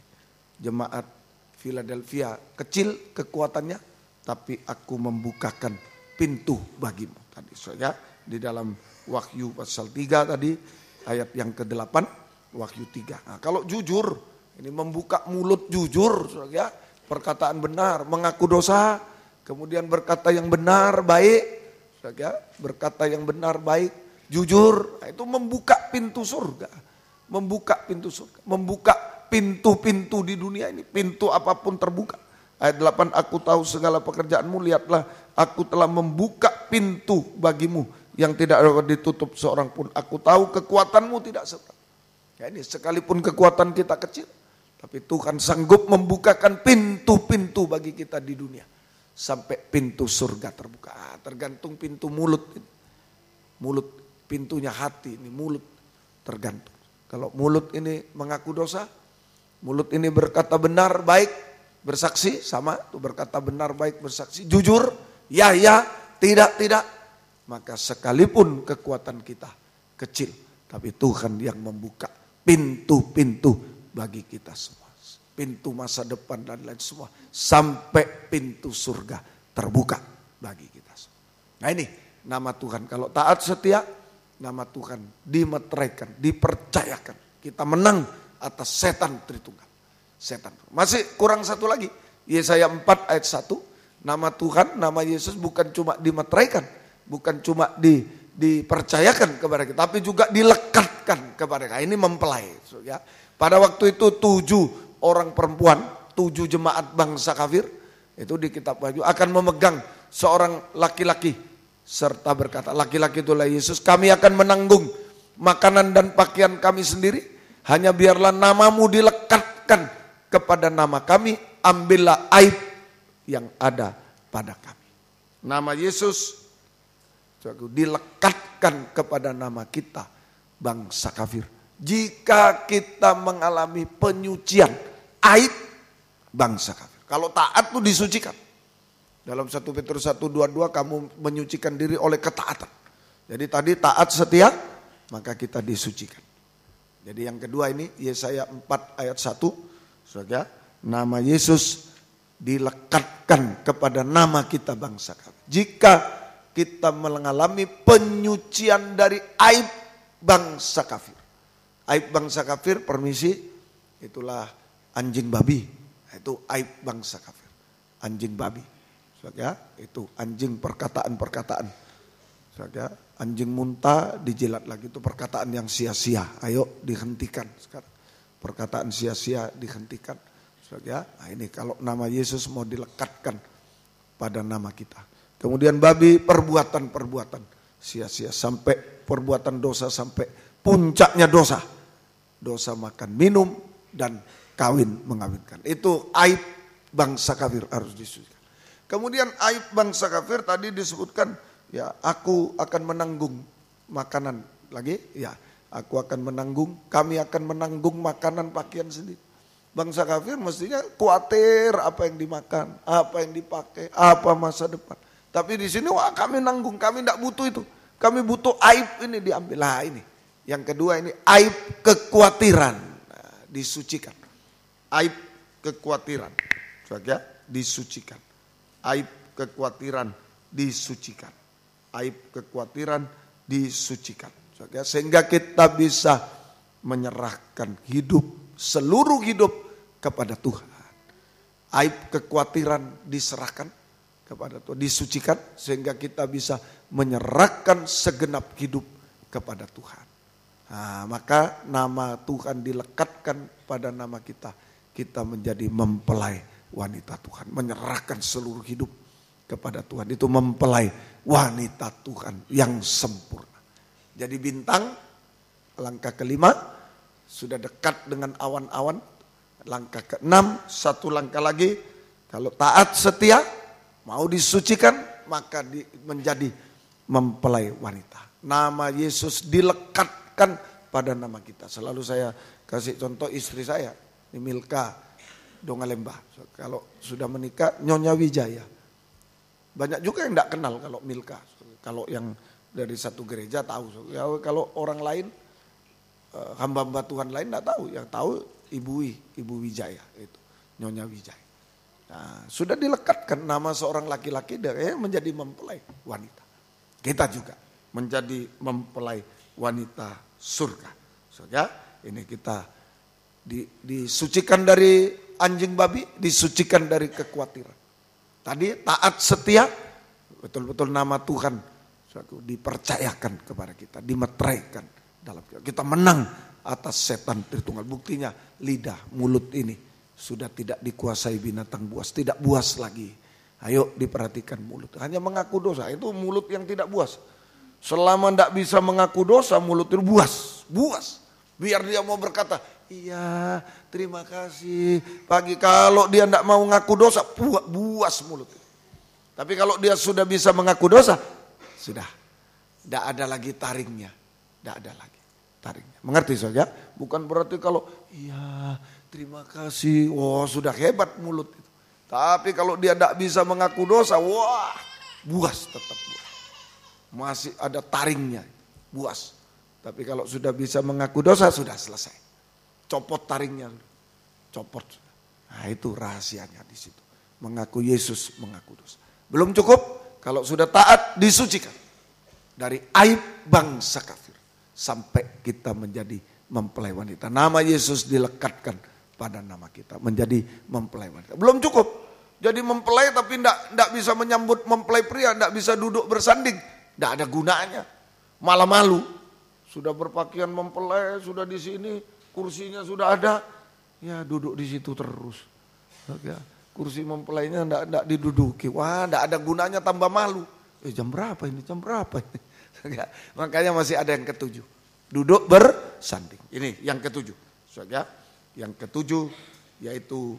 Jemaat Philadelphia kecil kekuatannya, tapi aku membukakan pintu bagimu. Tadi soalnya di dalam Wahyu pasal 3 tadi ayat yang ke-8 Wahyu 3. Nah, kalau jujur ini membuka mulut jujur, soalnya perkataan benar, mengaku dosa, kemudian berkata yang benar baik, soalnya berkata yang benar baik, jujur, nah, itu membuka pintu surga, membuka pintu surga, membuka pintu-pintu di dunia ini, pintu apapun terbuka. Ayat 8, aku tahu segala pekerjaanmu, lihatlah aku telah membuka pintu bagimu yang tidak dapat ditutup seorang pun. Aku tahu kekuatanmu tidak serta. Ya ini sekalipun kekuatan kita kecil, tapi Tuhan sanggup membukakan pintu-pintu bagi kita di dunia. Sampai pintu surga terbuka. Tergantung pintu mulut. Mulut, pintunya hati ini mulut tergantung. Kalau mulut ini mengaku dosa, mulut ini berkata benar, baik, bersaksi, sama tuh berkata benar, baik, bersaksi, jujur, ya, tidak, maka sekalipun kekuatan kita kecil, tapi Tuhan yang membuka pintu-pintu bagi kita semua. Pintu masa depan dan lain semua, sampai pintu surga terbuka bagi kita semua. Nah ini nama Tuhan, kalau taat setia, nama Tuhan dimeteraikan, dipercayakan. Kita menang atas setan Tritunggal. Setan. Masih kurang satu lagi. Yesaya 4 ayat 1. Nama Tuhan, nama Yesus bukan cuma dimeteraikan. Bukan cuma dipercayakan kepada kita. Tapi juga dilekatkan kepada kita. Ini mempelai. Ya. Pada waktu itu 7 orang perempuan. 7 jemaat bangsa kafir. Itu di kitab Wahyu. Akan memegang seorang laki-laki. Serta berkata, laki-laki itulah Yesus. Kami akan menanggung makanan dan pakaian kami sendiri. Hanya biarlah namamu dilekatkan kepada nama kami, ambillah aib yang ada pada kami. Nama Yesus dilekatkan kepada nama kita, bangsa kafir. Jika kita mengalami penyucian aib bangsa kafir. Kalau taat itu disucikan. Dalam 1 Petrus 1:22 kamu menyucikan diri oleh ketaatan. Jadi tadi taat setia, maka kita disucikan. Jadi yang kedua ini Yesaya 4 ayat 1. Saudara, nama Yesus dilekatkan kepada nama kita bangsa kafir. Jika kita mengalami penyucian dari aib bangsa kafir. Aib bangsa kafir, permisi, itulah anjing babi. Itu aib bangsa kafir. Anjing babi. Saudara, itu anjing perkataan-perkataan. Saudara, anjing muntah dijilat lagi, itu perkataan yang sia-sia. Ayo dihentikan sekarang. Perkataan sia-sia dihentikan. Saudara, nah ini kalau nama Yesus mau dilekatkan pada nama kita. Kemudian babi, perbuatan-perbuatan sia-sia sampai perbuatan dosa sampai puncaknya dosa. Dosa makan, minum dan kawin mengawinkan. Itu aib bangsa kafir harus disucikan. Kemudian aib bangsa kafir tadi disebutkan, ya, aku akan menanggung makanan lagi, ya, aku akan menanggung, kami akan menanggung makanan pakaian sendiri. Bangsa kafir mestinya khawatir apa yang dimakan, apa yang dipakai, apa masa depan. Tapi di sini wah kami nanggung, kami tidak butuh itu. Kami butuh aib ini diambil. Lah ini. Yang kedua ini aib kekhawatiran, nah, disucikan. Aib kekhawatiran, ya, disucikan. Aib kekhawatiran disucikan. Aib kekhawatiran disucikan. Sehingga kita bisa menyerahkan hidup, seluruh hidup kepada Tuhan. Aib kekhawatiran diserahkan kepada Tuhan, disucikan sehingga kita bisa menyerahkan segenap hidup kepada Tuhan. Nah, maka nama Tuhan dilekatkan pada nama kita. Kita menjadi mempelai wanita Tuhan. Menyerahkan seluruh hidup kepada Tuhan. Itu mempelai wanita Tuhan yang sempurna. Jadi bintang, langkah kelima, sudah dekat dengan awan-awan. Langkah keenam, satu langkah lagi. Kalau taat setia, mau disucikan, maka menjadi mempelai wanita. Nama Yesus dilekatkan pada nama kita. Selalu saya kasih contoh istri saya, Milka Dongalemba. Kalau sudah menikah, Nyonya Wijaya. Banyak juga yang tidak kenal kalau Milka. Kalau yang dari satu gereja tahu. Kalau orang lain, hamba-hamba Tuhan lain tidak tahu. Yang tahu Ibu Wijaya, itu Nyonya Wijaya. Nah, sudah dilekatkan nama seorang laki-laki menjadi mempelai wanita. Kita juga menjadi mempelai wanita surga. Saudara, ini kita disucikan dari anjing babi, disucikan dari kekhawatiran. Tadi taat setia, betul-betul nama Tuhan dipercayakan kepada kita, dimeteraikan dalam kita menang atas setan Tritunggal. Buktinya lidah, mulut ini sudah tidak dikuasai binatang buas, tidak buas lagi. Ayo diperhatikan mulut, hanya mengaku dosa, itu mulut yang tidak buas. Selama tidak bisa mengaku dosa, mulut itu buas. Biar dia mau berkata, iya terima kasih pagi. Kalau dia tidak mau mengaku dosa, buas mulut. Tapi kalau dia sudah bisa mengaku dosa, sudah tidak ada lagi taringnya. Tidak ada lagi taringnya. Mengerti saja? Bukan berarti kalau iya terima kasih, sudah hebat mulut itu. Tapi kalau dia tidak bisa mengaku dosa, buas tetap buas. Masih ada taringnya, buas. Tapi kalau sudah bisa mengaku dosa, sudah selesai. Copot taringnya, copot. Nah itu rahasianya di situ. Mengaku Yesus, mengaku dosa. Belum cukup, kalau sudah taat disucikan dari aib bangsa kafir sampai kita menjadi mempelai wanita. Nama Yesus dilekatkan pada nama kita, menjadi mempelai wanita. Belum cukup, jadi mempelai tapi tidak bisa menyambut mempelai pria, tidak bisa duduk bersanding, tidak ada gunanya, malah malu. Sudah berpakaian mempelai, sudah di sini, kursinya sudah ada, ya duduk di situ terus. Kursi mempelainya tidak diduduki, tidak ada gunanya, tambah malu. Jam berapa ini? Jam berapa ini? Makanya masih ada yang ketujuh, duduk bersanding. Ini yang ketujuh. Saudara, yang ketujuh yaitu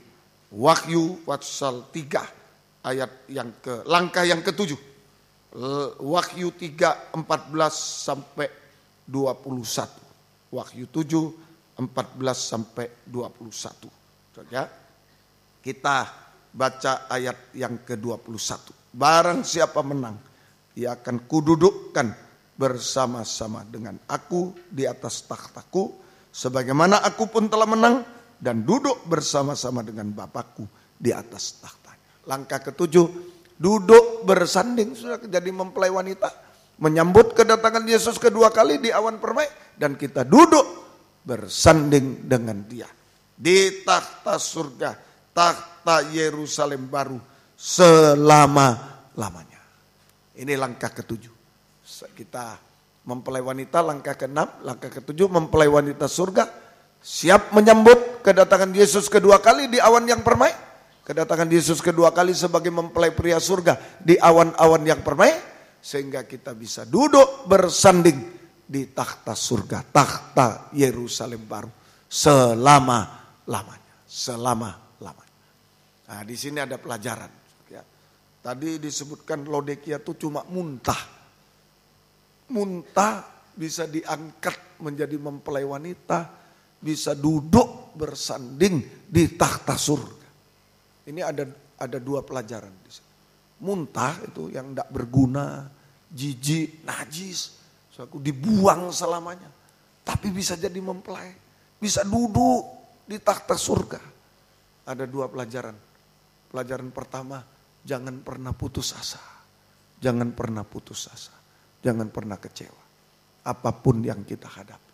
Wahyu pasal 3 ayat langkah yang ketujuh. Wahyu 3 14 sampai 21. Wahyu 7 14 sampai 21. Saudara, kita baca ayat yang ke-21. Barang siapa menang, ia akan kududukkan bersama-sama dengan aku di atas takhtaku, sebagaimana aku pun telah menang dan duduk bersama-sama dengan Bapakku di atas takhtanya. Langkah ketujuh, duduk bersanding, sudah jadi mempelai wanita, menyambut kedatangan Yesus kedua kali di awan permai, dan kita duduk bersanding dengan Dia di takhta surga, takhta Yerusalem baru selama-lamanya. Ini langkah ketujuh. Kita mempelai wanita, langkah ke-6, langkah ke-7 mempelai wanita surga, siap menyambut kedatangan Yesus kedua kali di awan yang permai. Kedatangan Yesus kedua kali sebagai mempelai pria surga di awan-awan yang permai, sehingga kita bisa duduk bersanding di takhta surga, takhta Yerusalem baru selama-lamanya, selama-lamanya. Nah, di sini ada pelajaran. Ya. Tadi disebutkan Laodikia itu cuma muntah bisa diangkat menjadi mempelai wanita, bisa duduk bersanding di takhta surga. Ini ada dua pelajaran di sini. Muntah itu yang tidak berguna, jijik, najis, dibuang selamanya. Tapi bisa jadi mempelai, bisa duduk di takhta surga. Ada dua pelajaran. Pelajaran pertama, jangan pernah putus asa. Jangan pernah putus asa. Jangan pernah kecewa. Apapun yang kita hadapi,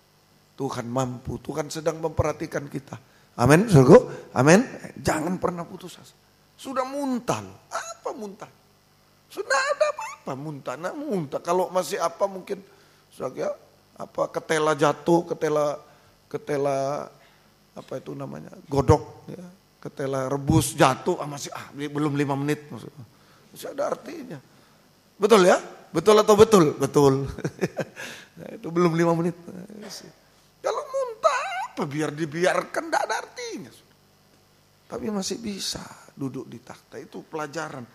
Tuhan mampu, Tuhan sedang memperhatikan kita. Amin, saudaraku. Amin. Jangan pernah putus asa. Sudah muntah loh. Apa muntah? Sudah ada apa-apa muntah. Nah muntah. Kalau masih apa mungkin, saudara, ketela jatuh, ketela apa itu namanya, godok, ya. Ketela rebus jatuh, masih belum 5 menit maksudnya. Masih ada artinya. Betul ya? Betul atau betul? Betul. Nah, itu belum 5 menit. Kalau muntah apa biar dibiarkan, tidak ada artinya. Tapi masih bisa duduk di takhta. Itu pelajaran.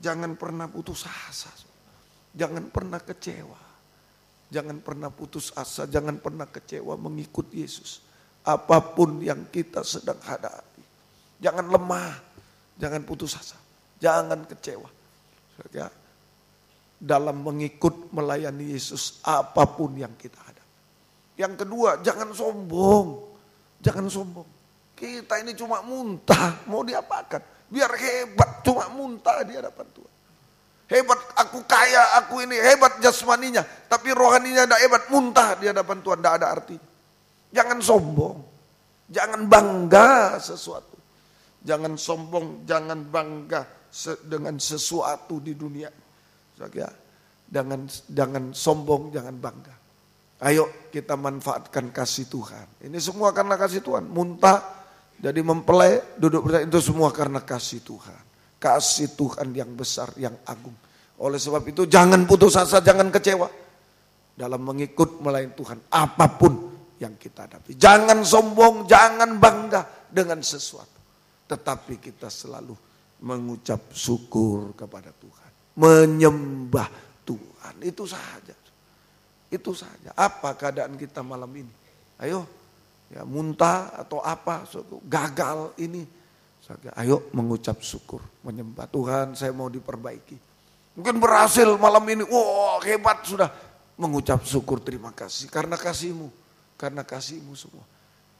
Jangan pernah putus asa. Jangan pernah kecewa. Jangan pernah putus asa. Jangan pernah kecewa mengikut Yesus. Apapun yang kita sedang hadapi. Jangan lemah. Jangan putus asa. Jangan kecewa. Ya, dalam mengikut melayani Yesus apapun yang kita hadapi. Yang kedua, jangan sombong. Jangan sombong. Kita ini cuma muntah, mau diapakan? Biar hebat, cuma muntah di hadapan Tuhan. Hebat, aku kaya, aku ini hebat jasmaninya, tapi rohaninya tidak hebat, muntah di hadapan Tuhan, tidak ada artinya. Jangan sombong, jangan bangga sesuatu. Jangan sombong, jangan bangga dengan sesuatu di dunia. Jangan sombong, jangan bangga. Ayo kita manfaatkan kasih Tuhan. Ini semua karena kasih Tuhan. Muntah, jadi mempelai, duduk bersama, itu semua karena kasih Tuhan. Kasih Tuhan yang besar, yang agung. Oleh sebab itu jangan putus asa, jangan kecewa. Dalam mengikut melayani Tuhan, apapun yang kita hadapi. Jangan sombong, jangan bangga dengan sesuatu. Tetapi kita selalu mengucap syukur kepada Tuhan. Menyembah Tuhan, itu saja. Itu saja. Apa keadaan kita malam ini? Ayo, ya muntah atau apa, gagal ini. Ayo mengucap syukur, menyembah Tuhan. Saya mau diperbaiki. Mungkin berhasil malam ini, hebat sudah. Mengucap syukur, terima kasih karena kasih-Mu, karena kasih-Mu semua.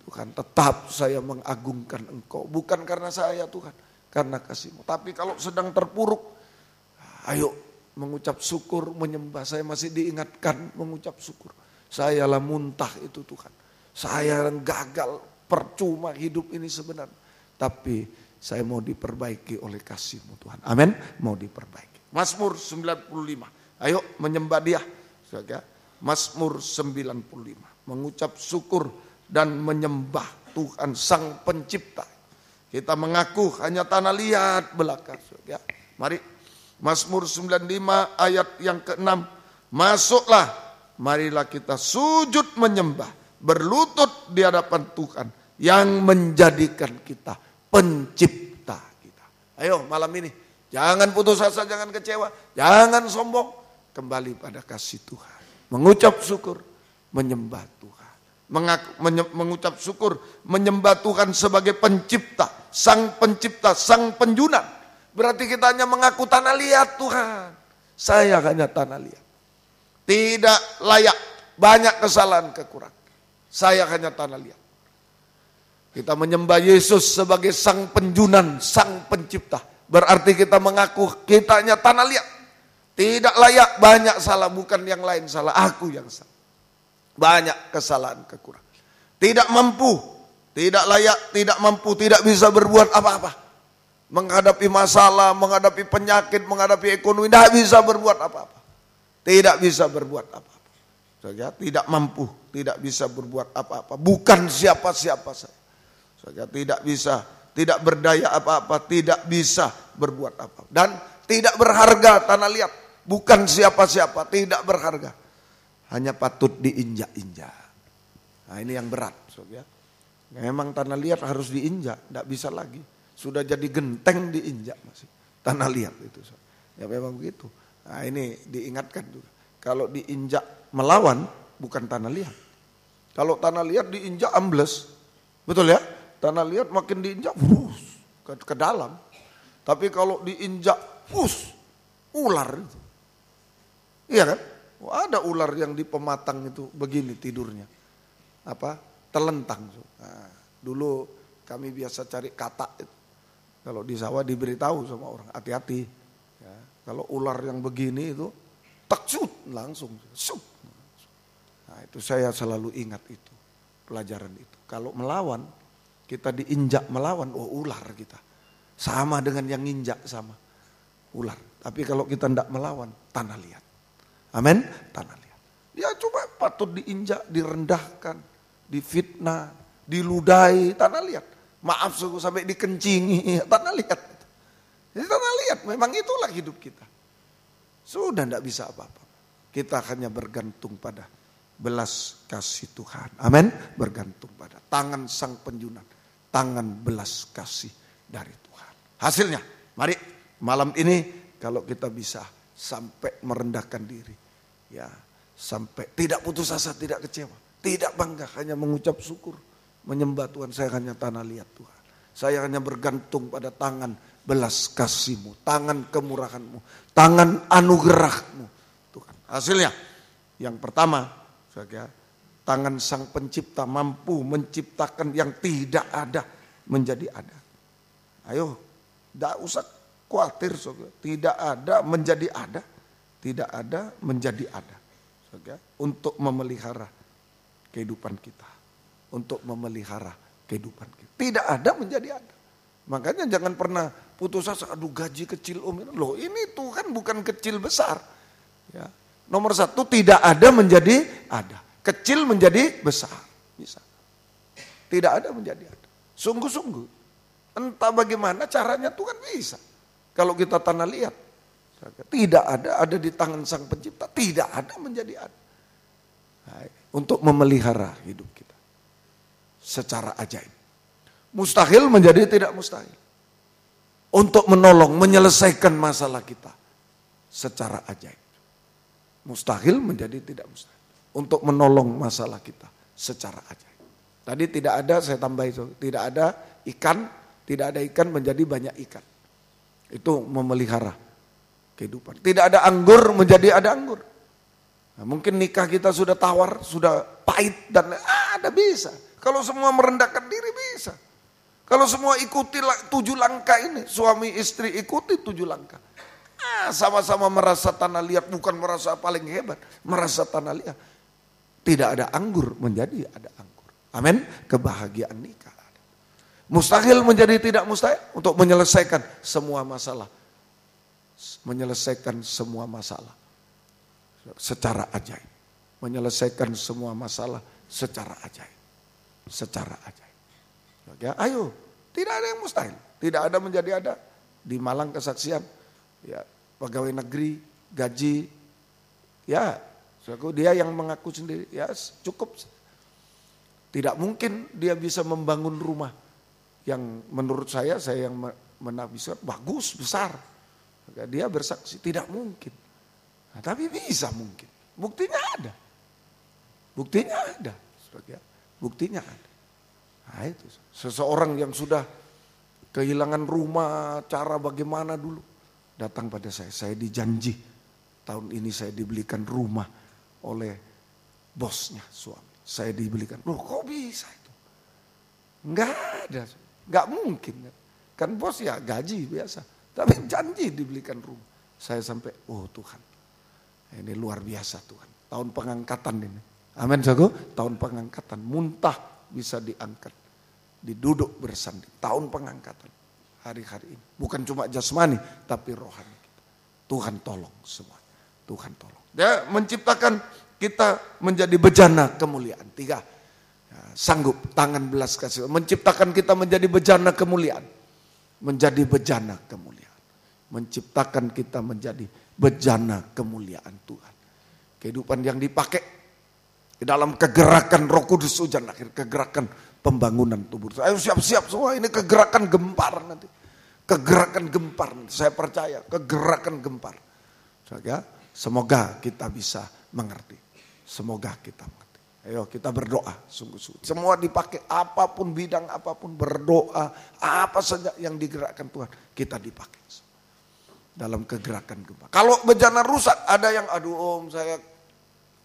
Tuhan, tetap saya mengagungkan Engkau, bukan karena saya Tuhan, karena kasih-Mu. Tapi kalau sedang terpuruk, ayo mengucap syukur, menyembah. Saya masih diingatkan mengucap syukur. Saya lah muntah itu Tuhan. Saya yang gagal, percuma hidup ini sebenarnya. Tapi saya mau diperbaiki oleh kasih-Mu Tuhan. Amin. Mau diperbaiki. Mazmur 95. Ayo menyembah Dia. Mazmur 95. Mengucap syukur dan menyembah Tuhan Sang Pencipta. Kita mengaku hanya tanah liat belaka. Mari. Mazmur 95 ayat yang ke-6. Masuklah, marilah kita sujud menyembah, berlutut di hadapan Tuhan yang menjadikan kita pencipta kita. Ayo malam ini, jangan putus asa, jangan kecewa, jangan sombong. Kembali pada kasih Tuhan. Mengucap syukur, menyembah Tuhan. Mengucap syukur, menyembah Tuhan sebagai pencipta, Sang Pencipta, Sang Penjunan. Berarti kita hanya mengaku tanah liat Tuhan. Saya hanya tanah liat. Tidak layak, banyak kesalahan kekurangan. Saya hanya tanah liat. Kita menyembah Yesus sebagai Sang Penjunan, Sang Pencipta. Berarti kita mengaku kita hanya tanah liat. Tidak layak, banyak salah, bukan yang lain salah, aku yang salah. Banyak kesalahan kekurangan. Tidak mampu, tidak layak, tidak mampu, tidak bisa berbuat apa-apa. Menghadapi masalah, menghadapi penyakit, menghadapi ekonomi, tidak bisa berbuat apa-apa. Tidak bisa berbuat apa-apa. Saja tidak mampu, tidak bisa berbuat apa-apa. Bukan siapa-siapa saja. Tidak bisa, tidak berdaya apa-apa, tidak bisa berbuat apa-apa. Dan tidak berharga tanah liat. Bukan siapa-siapa, tidak berharga. Hanya patut diinjak-injak. Nah ini yang berat. Saja. Memang tanah liat harus diinjak, tidak bisa lagi. Sudah jadi genteng diinjak masih. Tanah liat itu. Ya memang begitu. Nah ini diingatkan juga. Kalau diinjak melawan bukan tanah liat. Kalau tanah liat diinjak ambles. Betul ya? Tanah liat makin diinjak ke dalam. Tapi kalau diinjak ular itu. Iya kan? Ada ular yang di pematang itu begini tidurnya. Telentang. Nah, dulu kami biasa cari katak itu. Kalau di sawah diberitahu sama orang, hati-hati. Ya, kalau ular yang begini itu, taksut langsung. Nah itu saya selalu ingat itu, pelajaran itu. Kalau melawan, kita diinjak melawan, ular kita. Sama dengan yang injak sama ular. Tapi kalau kita tidak melawan, tanah liat. Amin, tanah liat. Ya coba patut diinjak, direndahkan, difitnah, diludahi, tanah liat. Maaf suku sampai dikencingi, tanah liat. Jadi tanah liat, memang itulah hidup kita. Sudah tidak bisa apa-apa. Kita hanya bergantung pada belas kasih Tuhan. Amin. Bergantung pada tangan sang penjunan, tangan belas kasih dari Tuhan. Hasilnya, mari malam ini kalau kita bisa sampai merendahkan diri. Ya, sampai tidak putus asa, tidak kecewa, tidak bangga, hanya mengucap syukur. Menyembah Tuhan, saya hanya tanah liat Tuhan. Saya hanya bergantung pada tangan belas kasih-Mu, tangan kemurahan-Mu, tangan anugerah-Mu Tuhan. Hasilnya, yang pertama, saudara, tangan sang pencipta mampu menciptakan yang tidak ada menjadi ada. Ayo, tidak usah khawatir saudara, tidak ada menjadi ada, tidak ada menjadi ada. Saudara, untuk memelihara kehidupan kita. Untuk memelihara kehidupan kita. Tidak ada menjadi ada. Makanya jangan pernah putus asa, aduh gaji kecil om. Loh ini Tuhan bukan kecil besar. Ya. Nomor satu, tidak ada menjadi ada. Kecil menjadi besar. Bisa. Tidak ada menjadi ada. Sungguh-sungguh. Entah bagaimana caranya Tuhan bisa. Kalau kita tanah liat. Tidak ada di tangan sang pencipta. Tidak ada menjadi ada. Nah, untuk memelihara hidup kita. Secara ajaib. Mustahil menjadi tidak mustahil. Untuk menolong, menyelesaikan masalah kita. Secara ajaib. Mustahil menjadi tidak mustahil. Untuk menolong masalah kita. Secara ajaib. Tadi tidak ada, saya tambahin. Tidak ada ikan menjadi banyak ikan. Itu memelihara kehidupan. Tidak ada anggur menjadi ada anggur. Nah, mungkin nikah kita sudah tawar, sudah pahit dan ada bisa. Kalau semua merendahkan diri bisa. Kalau semua ikuti 7 langkah ini, suami istri ikuti 7 langkah. Sama-sama merasa tanah liat, bukan merasa paling hebat, merasa tanah liat. Tidak ada anggur menjadi ada anggur. Amin. Kebahagiaan nikah. Mustahil menjadi tidak mustahil untuk menyelesaikan semua masalah. Menyelesaikan semua masalah secara ajaib. Menyelesaikan semua masalah secara ajaib. Secara ajaib. Ya, ayo, tidak ada yang mustahil. Tidak ada menjadi ada. Di Malang kesaksian, ya, pegawai negeri, gaji, ya, dia yang mengaku sendiri, ya cukup. Tidak mungkin dia bisa membangun rumah yang menurut saya yang menafsirkan bagus, besar. Dia bersaksi, tidak mungkin. Nah, tapi bisa mungkin. Buktinya ada. Buktinya ada. Buktinya ada. Nah itu, seseorang yang sudah kehilangan rumah, cara bagaimana dulu, datang pada saya dijanji tahun ini saya dibelikan rumah oleh bosnya suami. Saya dibelikan, loh kok bisa itu? Enggak ada, enggak mungkin. Kan bos ya gaji biasa, tapi janji dibelikan rumah. Saya sampai, oh Tuhan, ini luar biasa Tuhan. Tahun pengangkatan ini. Amin saudara, tahun pengangkatan, muntah bisa diangkat, diduduk bersanding. Tahun pengangkatan hari-hari ini, bukan cuma jasmani tapi rohani kita. Tuhan tolong semua, Tuhan tolong. Dia menciptakan kita menjadi bejana kemuliaan. 3, ya, sanggup tangan belas kasih, menciptakan kita menjadi bejana kemuliaan, menjadi bejana kemuliaan, menciptakan kita menjadi bejana kemuliaan Tuhan. Kehidupan yang dipakai di dalam kegerakan Roh Kudus hujan akhir, kegerakan pembangunan tubuh. Ayo siap-siap semua, ini kegerakan gempar nanti. Kegerakan gempar, saya percaya, kegerakan gempar. Semoga kita bisa mengerti. Semoga kita mengerti. Ayo kita berdoa sungguh-sungguh. Semua dipakai, apapun bidang apapun, berdoa, apa saja yang digerakkan Tuhan, kita dipakai. Dalam kegerakan gempar. Kalau bejana rusak, ada yang aduh om saya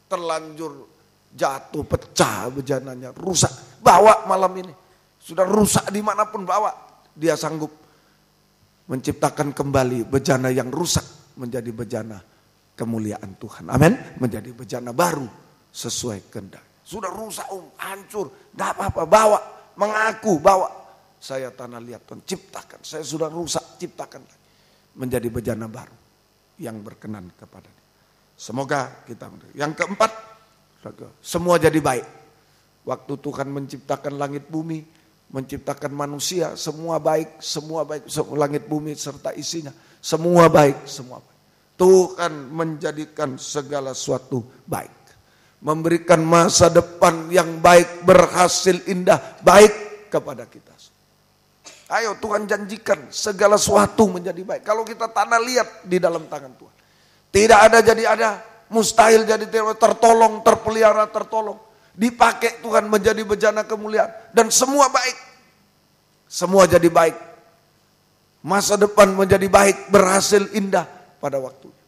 terlanjur jatuh, pecah bejananya, rusak. Bawa malam ini. Sudah rusak dimanapun bawa. Dia sanggup menciptakan kembali bejana yang rusak menjadi bejana kemuliaan Tuhan. Amin. Menjadi bejana baru sesuai kehendak. Sudah rusak hancur. Tidak apa-apa, bawa. Mengaku, bawa. Saya tanah liat Tuhan, ciptakan. Saya sudah rusak, ciptakan lagi. Menjadi bejana baru yang berkenan kepada Dia. Semoga kita. Yang keempat, Semua jadi baik. Waktu Tuhan menciptakan langit bumi, menciptakan manusia, semua baik, langit bumi serta isinya, semua baik, semua baik. Tuhan menjadikan segala sesuatu baik. Memberikan masa depan yang baik, berhasil, indah, baik kepada kita. Ayo Tuhan janjikan segala sesuatu menjadi baik. Kalau kita tanah liat di dalam tangan Tuhan. Tidak ada jadi ada, mustahil jadi tertolong, terpelihara, tertolong. Dipakai Tuhan menjadi bejana kemuliaan. Dan semua baik. Semua jadi baik. Masa depan menjadi baik, berhasil, indah pada waktunya.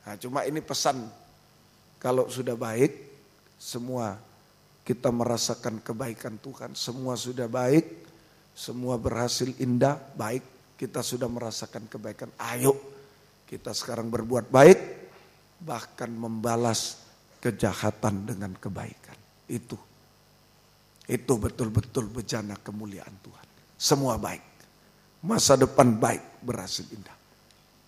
Nah, cuma ini pesan. Kalau sudah baik, semua kita merasakan kebaikan Tuhan. Semua sudah baik, semua berhasil, indah, baik. Kita sudah merasakan kebaikan. Ayo kita sekarang berbuat baik, bahkan membalas kejahatan dengan kebaikan. Itu betul-betul bejana kemuliaan Tuhan. Semua baik, masa depan baik, berhasil, indah.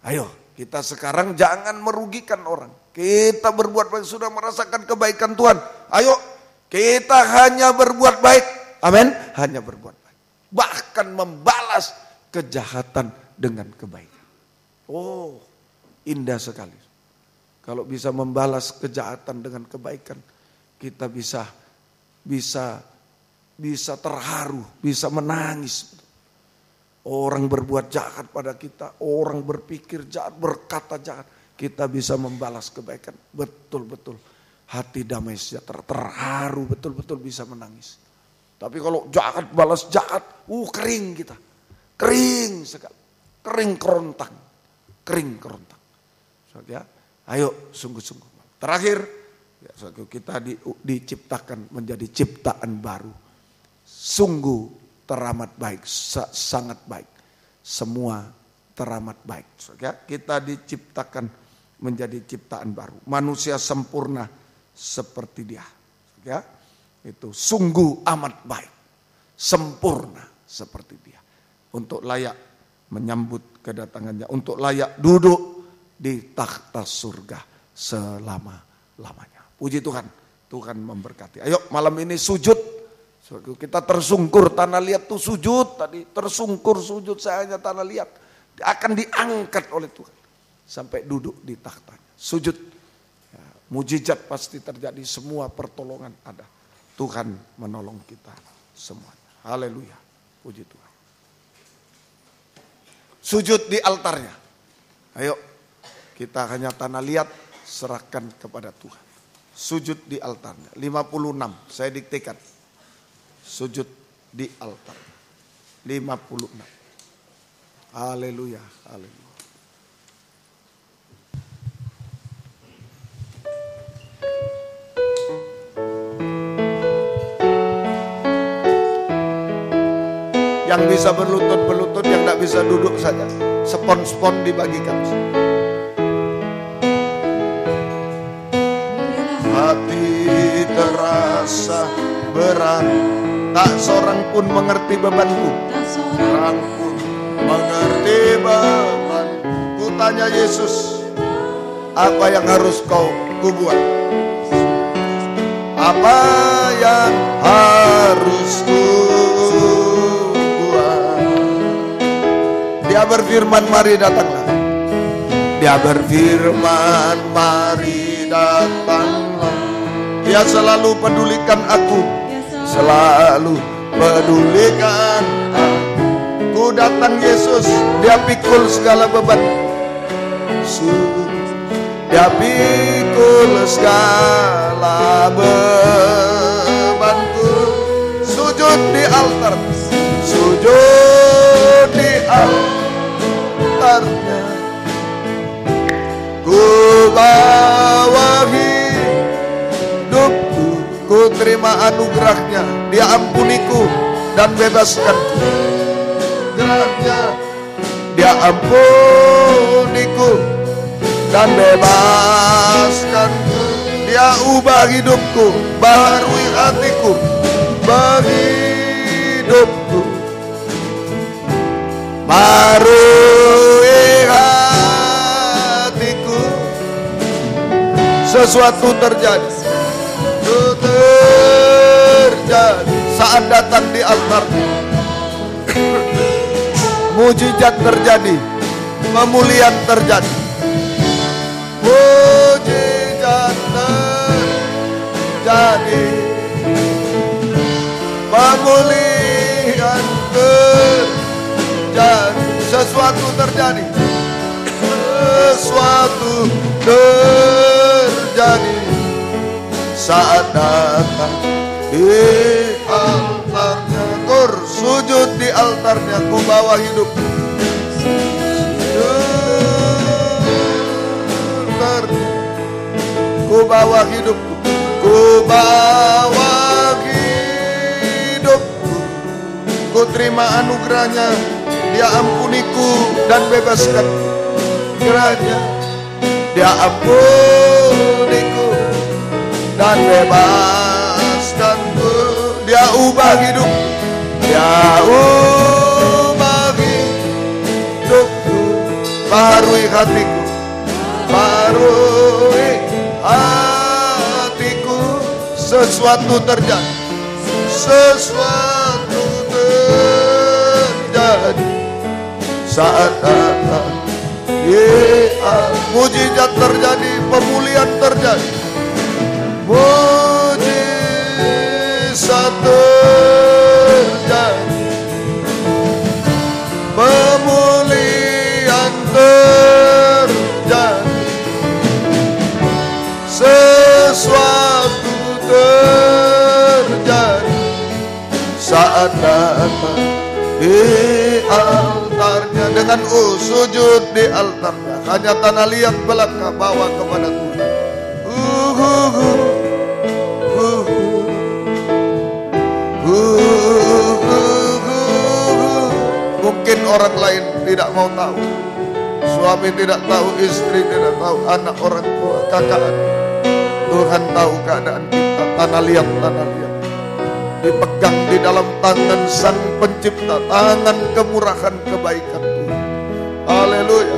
Ayo kita sekarang jangan merugikan orang. Kita berbuat baik, sudah merasakan kebaikan Tuhan. Ayo kita hanya berbuat baik. Amin. Hanya berbuat baik. Bahkan membalas kejahatan dengan kebaikan. Oh, indah sekali. Kalau bisa membalas kejahatan dengan kebaikan, kita bisa terharu, bisa menangis. Orang berbuat jahat pada kita, orang berpikir jahat, berkata jahat, kita bisa membalas kebaikan. Betul-betul hati damai sejahtera, terharu, betul-betul bisa menangis. Tapi kalau jahat balas jahat, kering kita. Kering sekali. Kering kerontang. Ya, ayo sungguh-sungguh. Terakhir, ya, kita diciptakan menjadi ciptaan baru. Sungguh teramat baik, sangat baik. Semua teramat baik. Ya, kita diciptakan menjadi ciptaan baru. Manusia sempurna seperti dia. Ya. Itu sungguh amat baik, sempurna seperti dia. Untuk layak menyambut kedatangannya, untuk layak duduk di takhta surga selama-lamanya. Puji Tuhan, Tuhan memberkati. Ayo malam ini sujud, kita tersungkur, tanah liat tuh sujud tadi, tersungkur sujud, saya hanya tanah liat. Akan diangkat oleh Tuhan sampai duduk di takhtanya. Sujud, ya, mujizat pasti terjadi, semua pertolongan ada. Tuhan menolong kita semuanya. Haleluya. Puji Tuhan. Sujud di altarnya. Ayo kita hanya tanah liat, serahkan kepada Tuhan. Sujud di altarnya. 56 saya diktekan. Sujud di altar. 56. Haleluya. Haleluya. Yang bisa berlutut, yang tidak bisa duduk saja. Spon-spon dibagikan. Hati terasa berat, tak seorang pun mengerti bebanku. Seorang pun mengerti beban. Ku tanya Yesus, apa yang harus ku buat? Apa yang harus ku Dia berfirman, mari datanglah. Dia berfirman, mari datanglah. Dia selalu pedulikan aku. Selalu pedulikan aku. Ku datang Yesus, dia pikul segala beban. Dia pikul segala bebanku. Sujud di altar. Sujud di altarnya. Ku bawa hidupku, ku terima anugerahnya. Dia ampuniku dan bebaskanku. Gerahnya dia ampuniku dan bebaskanku. Dia ubah hidupku, baharui hatiku, berhidupku, baharui hatiku. Sesuatu terjadi, saat datang di altar. Mujizat terjadi, pemulihan terjadi. Mujizat terjadi, pemulihan terjadi. Sesuatu terjadi, sesuatu terjadi saat datang di altarnya. Kur sujud di altarnya, ku bawa hidup. Ku bawa hidupku, ku bawa hidupku. Ku terima anugerahnya, dia ampuniku dan bebaskan. Kiranya dia ampuniku dan bebaskanku. Dia ubah hidup, dia ubah hidupku. Baharui hatiku, baharui hatiku. Sesuatu terjadi, sesuatu terjadi saat datang. Mujizat terjadi, pemulihan terjadi. Mujizat terjadi, pemulihan terjadi. Sesuatu terjadi saat datang di altarnya. Dengan sujud di altarnya, hanya tanah liat belaka bawa kepada Tuhan. Mungkin orang lain tidak mau tahu, suami tidak tahu, istri tidak tahu, anak, orang tua, kakak adik. Tuhan tahu keadaan kita. Tanah liat dipegang di dalam tangan Sang Pencipta, tangan kemurahan kebaikan Tuhan. Haleluya.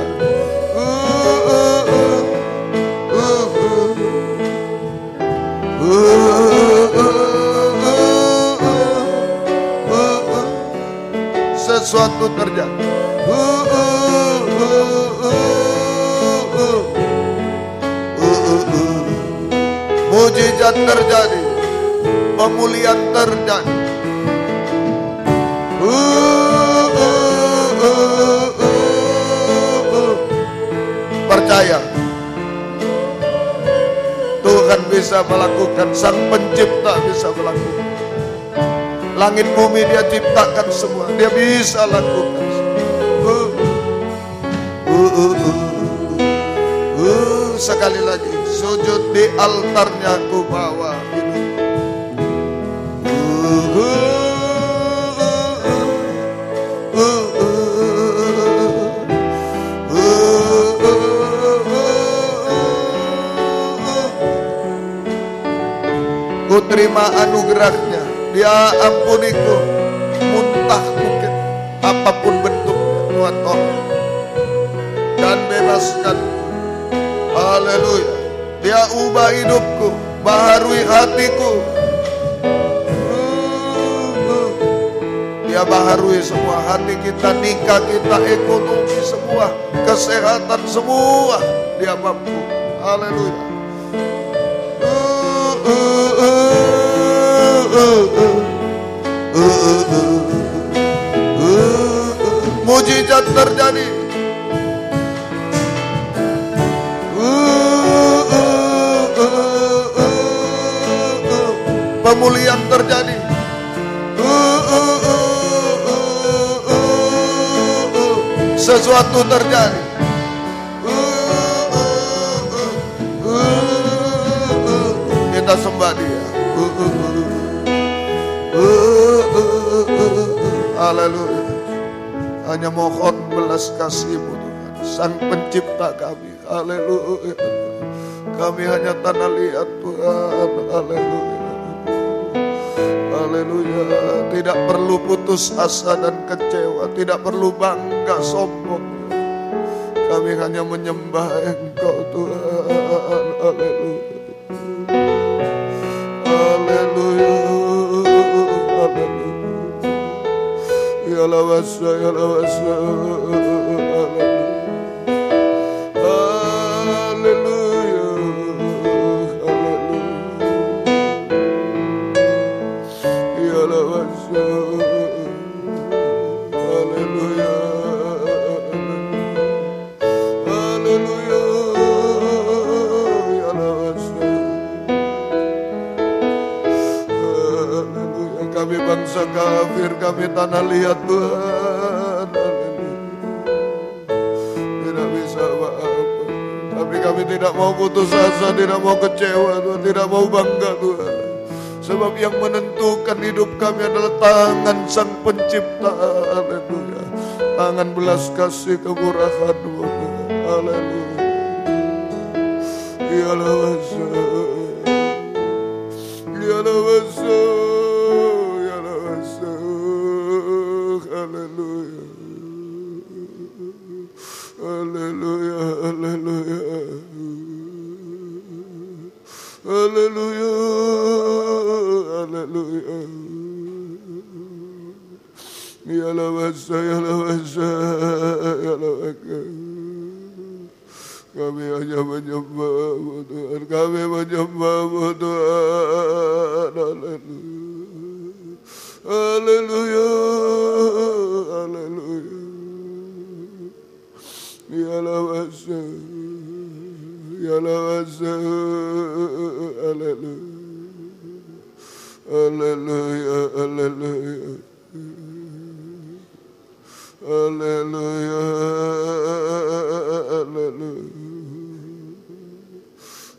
Sesuatu terjadi. Mujizat terjadi, pemulihan terjadi. Percaya Tuhan bisa melakukan, Sang Pencipta bisa melakukan. Langit bumi Dia ciptakan semua, Dia bisa lakukan. Sekali lagi, sujud di altarnya, ku bawa hidup. Ku terima anugerahnya, Dia ampuniku, muntah mungkin, apapun bentuknya, Tuhan tolong dan bebaskan. Haleluya. Dia ubah hidupku, baharui hatiku. Dia baharui semua hati kita, nikah kita, ekonomi semua, kesehatan semua. Dia mampu. Haleluya. Mujizat terjadi. Pemulihan terjadi. Sesuatu terjadi. Kita sembah Dia. Haleluya. Hanya mohon belas kasih-Mu Tuhan, Sang Pencipta kami. Haleluya. Kami hanya tanah liat Tuhan. Haleluya. Haleluya. Tidak perlu putus asa dan kecewa, tidak perlu bangga sombong. Kami hanya menyembah Engkau Tuhan. Haleluya. Haleluya. Haleluya. Yalawasa, yalawasa. Haleluya, haleluya. Yalawasa. Haleluya. Haleluya. Yalawasa. Haleluya. Kami bangsa kafir, kami tanah liat Tuhan. Tidak bisa apa-apa. Tapi kami tidak mau putus asa, tidak mau kecewa Tuhan, tidak mau bangga Tuhan. Sebab yang menentukan hidup kami adalah tangan Sang Pencipta. Haleluya. Tangan belas kasih kemurahan-Mu Tuhan. Haleluya. Ya lawasa. Ya lawasa. Ya lawasa. Haleluya. Haleluya. Haleluya. Haleluya. Haleluya. Ya lawasa, ya lawasa, ya lawasa. Kami hanya menyembah-Mu Tuhan, kami menyembah-Mu Tuhan. Haleluya. Haleluya. Haleluya. Ya lawasa. Ya lawasa. Haleluya. Haleluya, haleluya. Haleluya, haleluya.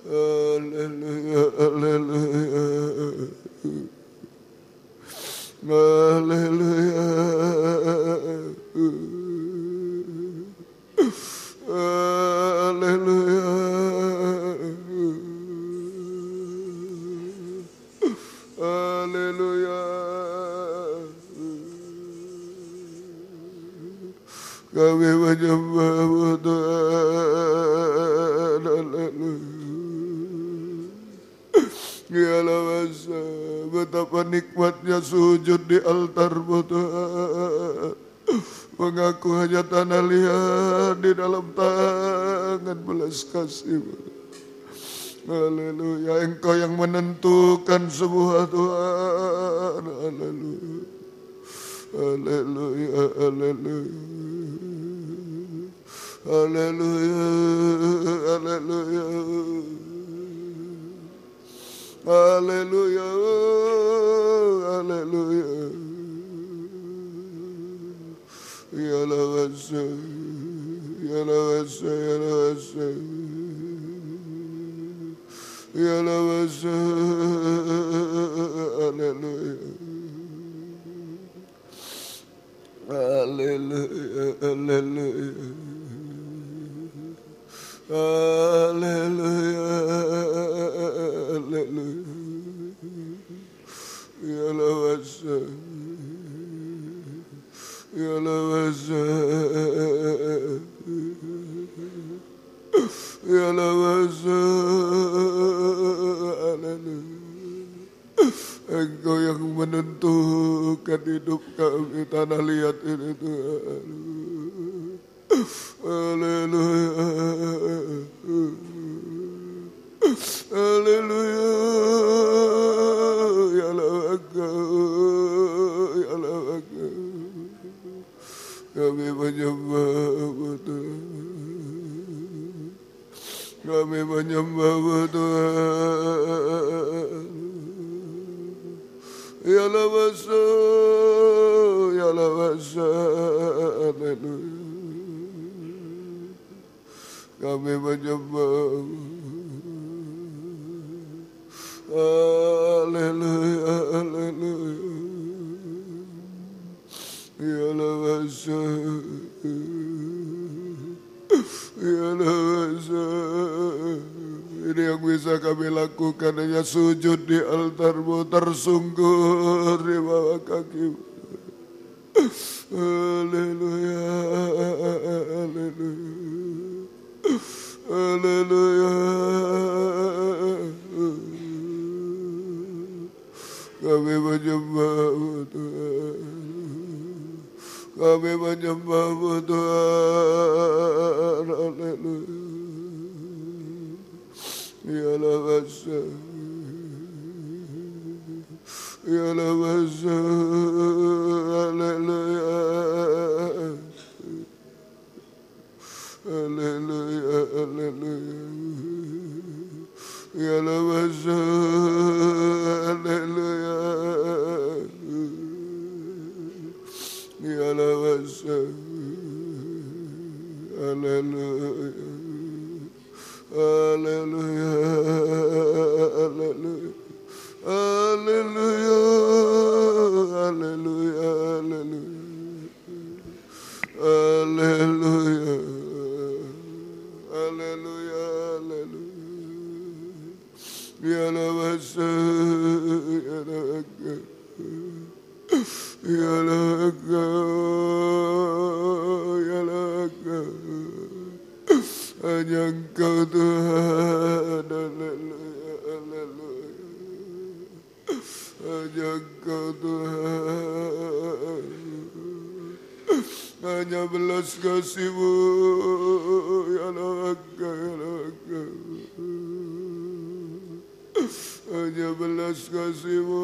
Haleluya, haleluya. Haleluya. Haleluya. Haleluya. Kami menyembah-Mu Tuhan. Haleluya. Ya lawasa, betapa nikmatnya sujud di altar-Mu Tuhan. Mengaku hanya tanah liat di dalam tangan belas kasih-Mu. Haleluya, Engkau yang menentukan semua Tuhan. Haleluya. Haleluya, haleluya. Haleluya, haleluya. Haleluya, haleluya. Ya lawasa, ya lawasa, ya lawasa. Ya lawasa, haleluya. Haleluya, haleluya. Haleluya, haleluya. Ya lawasa, ya lawasa. Ya lawasa, haleluya. Engkau yang menentukan hidup kami tanah liat ini Tuhan. Haleluya. Haleluya. Ya lawaka, ya lawaka. Kami menyembah-Mu Tuhan. Kami menyembah-Mu Tuhan. Ya lawasa, ya lawasa, haleluya. Kami menyembah-Mu. Haleluya, haleluya. Ya lawasa, ya lawasa. Ini yang bisa kami lakukan, hanya sujud di altar-Mu, tersungkur di bawah kaki-Mu. Haleluya, haleluya. Haleluya. Kami menyembah-Mu Tuhan. Kami menyembahmu Tuhan. Haleluya. Ialah masa, ialah masa. Haleluya. Haleluya, haleluya. Ialah masa, haleluya. Ialah masa, haleluya. Haleluya, haleluya. Haleluya, haleluya, haleluya. Haleluya. Haleluya, haleluya. Ya la masa, ya la akbar. Ya la akbar, ya la akbar. Hanya Engkau Tuhan. Haleluya, haleluya. Hanya Engkau Tuhan. Hanya belas kasih-Mu, ya Laka, ya Laka. Hanya belas kasih-Mu,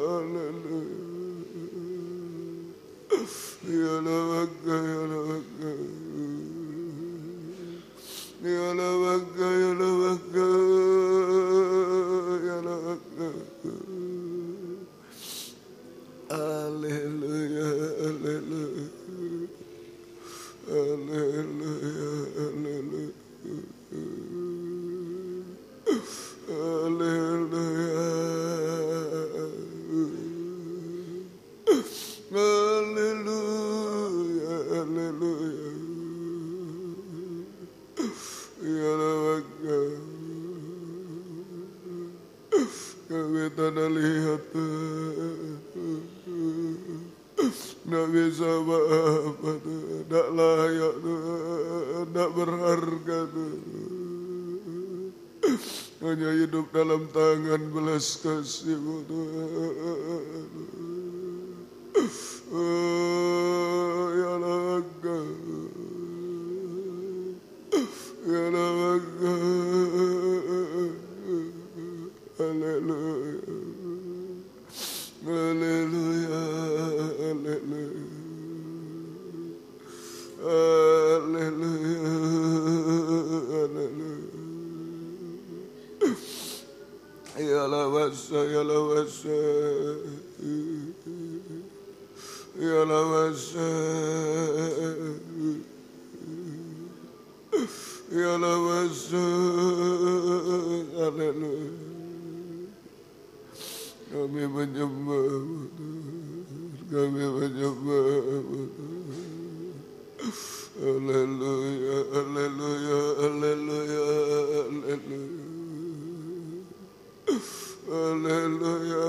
haleluya. Ya Laka, ya Laka. Ya Laka, ya Laka. Ya Laka. Haleluya, haleluya. Haleluya, haleluya. Haleluya. Haleluya, haleluya. Ya Rabbana. Kami tak lihat, tak bisa apa-apa, tak layak, tak berharga. Hanya hidup dalam tangan belas kasih-Mu Tuhan. Ya Raga, ya Raga. Haleluya. Haleluya. Haleluya. Haleluya. Haleluya. Ya lawasa, ya lawasa. Ya lawasa. Ya lawasa. Haleluya. Kami menyembah-Mu, kami menyembah-Mu. Haleluya, haleluya, haleluya, haleluya. Haleluya.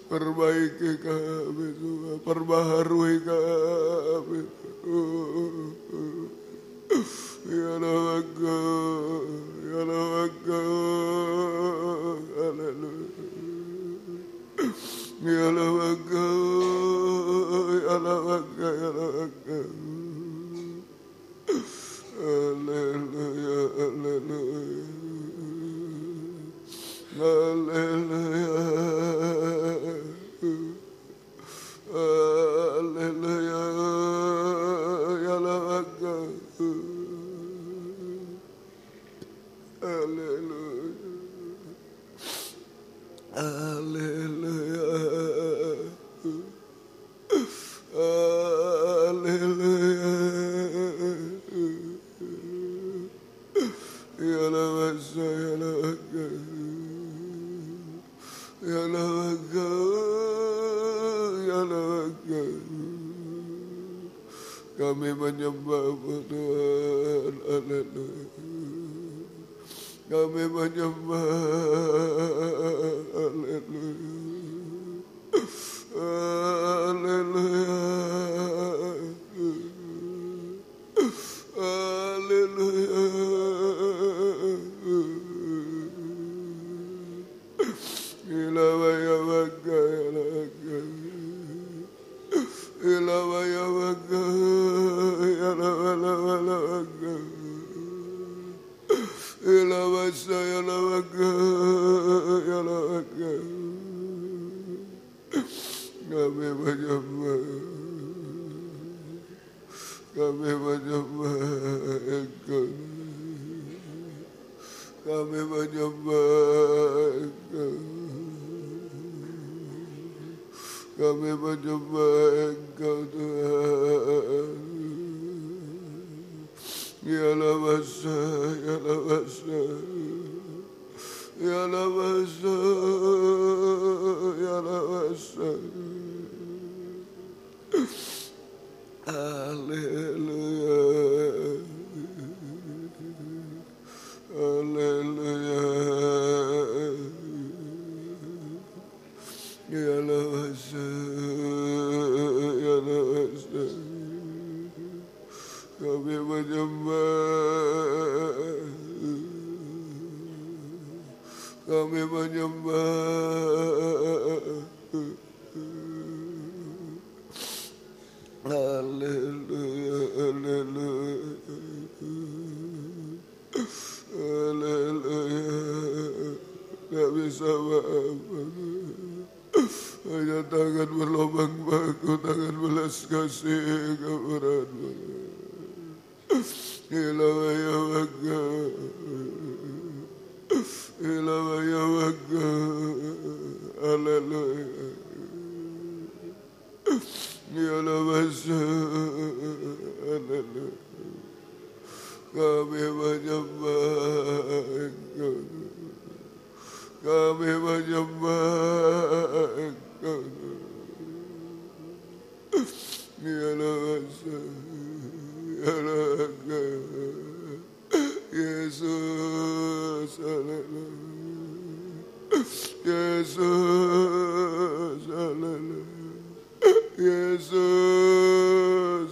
Perbaiki kami Tuhan, perbaharui kami. Ya Rabbana, ya Rabbana. Haleluya. Ya Rabbana, ya Rabbana, ya Rabbana. Haleluya, haleluya. Haleluya. Haleluya. Ya Rabbana. Haleluya. Haleluya. Haleluya. Ya Lawasa, ya Lawaka. Ya Lawaka. Ya Lawaka. Kami menyembah-Mu Tuhan. Haleluya. Kami menyembah. Haleluya. Haleluya. Haleluya. Haleluya. menyembah, kami menyembah Engkau, kami menyembah Engkau, kami menyembah Engkau Tuhan. Ya Lawasa, Ya Lawasa, Ya Lawasa, Ya Lawasa. Haleluya, haleluya. Ya Lawasa, Ya Lawasa. Kami menyembah, kami menyembah. Haleluya, haleluya, haleluya. Tak bisa apa-apa, hanya tangan berlubang baku, tangan belas kasih keberadaan. Ilawa ya waka, ilawa ya waka, haleluya. Ya Lawasa, haleluya. Kami menyembah Engkau, kami menyembah Engkau. Ya Lawasa, Ya Lawasa. Yesus, haleluya. Yesus, haleluya. Yesus,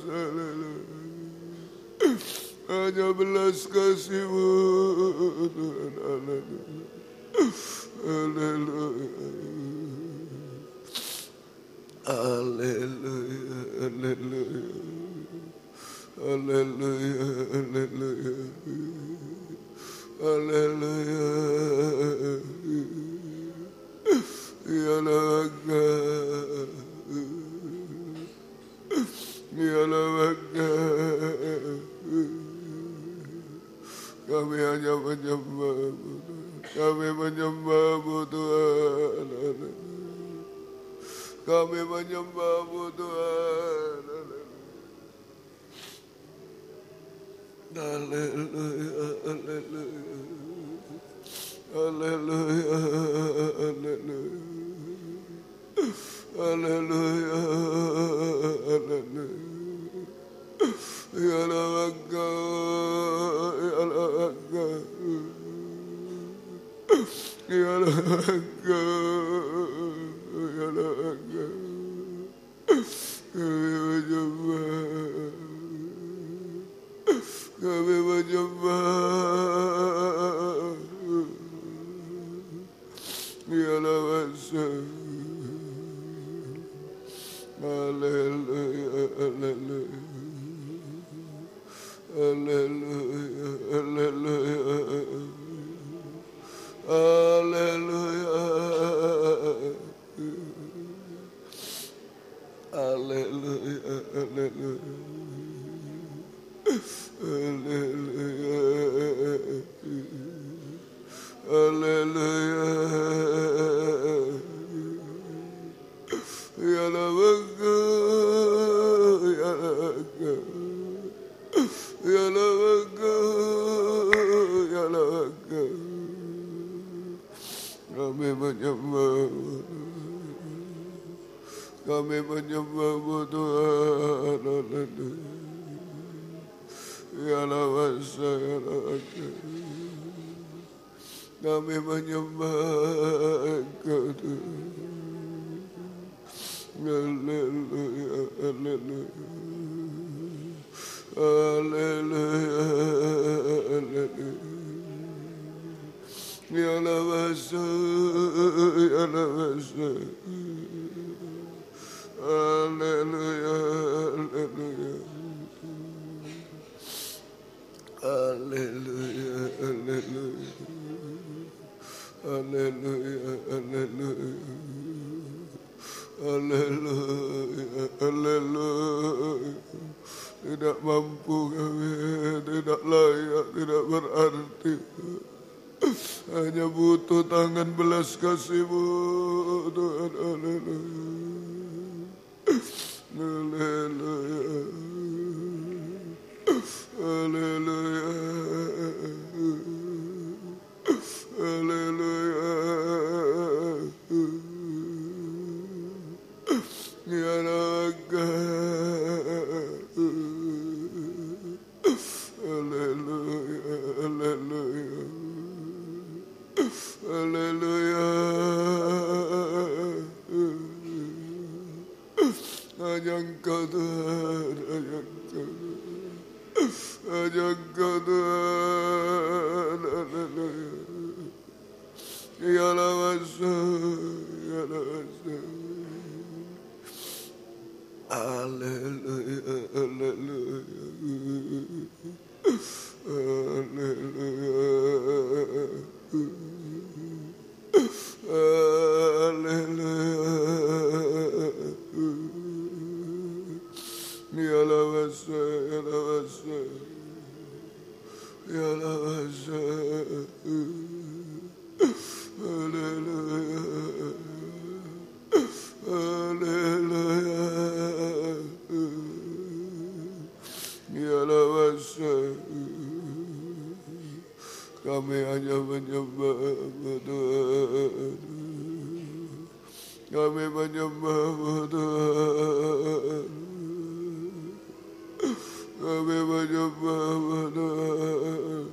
haleluya. Hanya belas kasih-Mu Tuhan, haleluya. Haleluya. Haleluya, haleluya. Haleluya, haleluya. Haleluya. Ya Lawaka, Ya Lawaka. Kami hanya menyembah-Mu, kami menyembah-Mu Tuhan. Kami menyembah-Mu Tuhan. Haleluya, haleluya. Haleluya, haleluya. Haleluya, haleluya. Ya Lawaka, Ya Lawaka. Ya Lawaka, Ya Lawaka. Kami menyembah, kami menyembah. Ya Lawasa. Haleluya, haleluya. Haleluya, haleluya. Haleluya. Haleluya, haleluya. Haleluya. Haleluya. Ya Lawaka, Ya Lawaka. Ya Lawaka, Ya Lawaka. Kami menyembah-Mu, kami menyembah-Mu Tuhan, haleluya. Ya Lawasa, Ya Lawaka. Kami menyembah Engkau Tuhan. Haleluya, haleluya. Haleluya, haleluya. Ya Lawasa, Ya Lawasa. Haleluya, haleluya. Haleluya, haleluya. Haleluya, haleluya. Haleluya, haleluya. Tidak mampu kami, tidak layak, tidak berarti. Hanya butuh tangan belas kasih-Mu, Tuhan. Haleluya. Haleluya. Haleluya. Haleluya. Ya Raga. Haleluya. Haleluya. Haleluya. Hanya Engkau Tuhan, hanya Engkau. Hanya Engkau Tuhan. Haleluya. Ya Lawasa, ya Lawasa. Haleluya, haleluya. Haleluya. Haleluya. Ya Lawasa, ya Lawasa. Ya Lawasa. Haleluya. Haleluya. Ya Lawasa. Kami hanya menyembah Tuhan. Kami menyembah Tuhan. Kami menyembah Tuhan.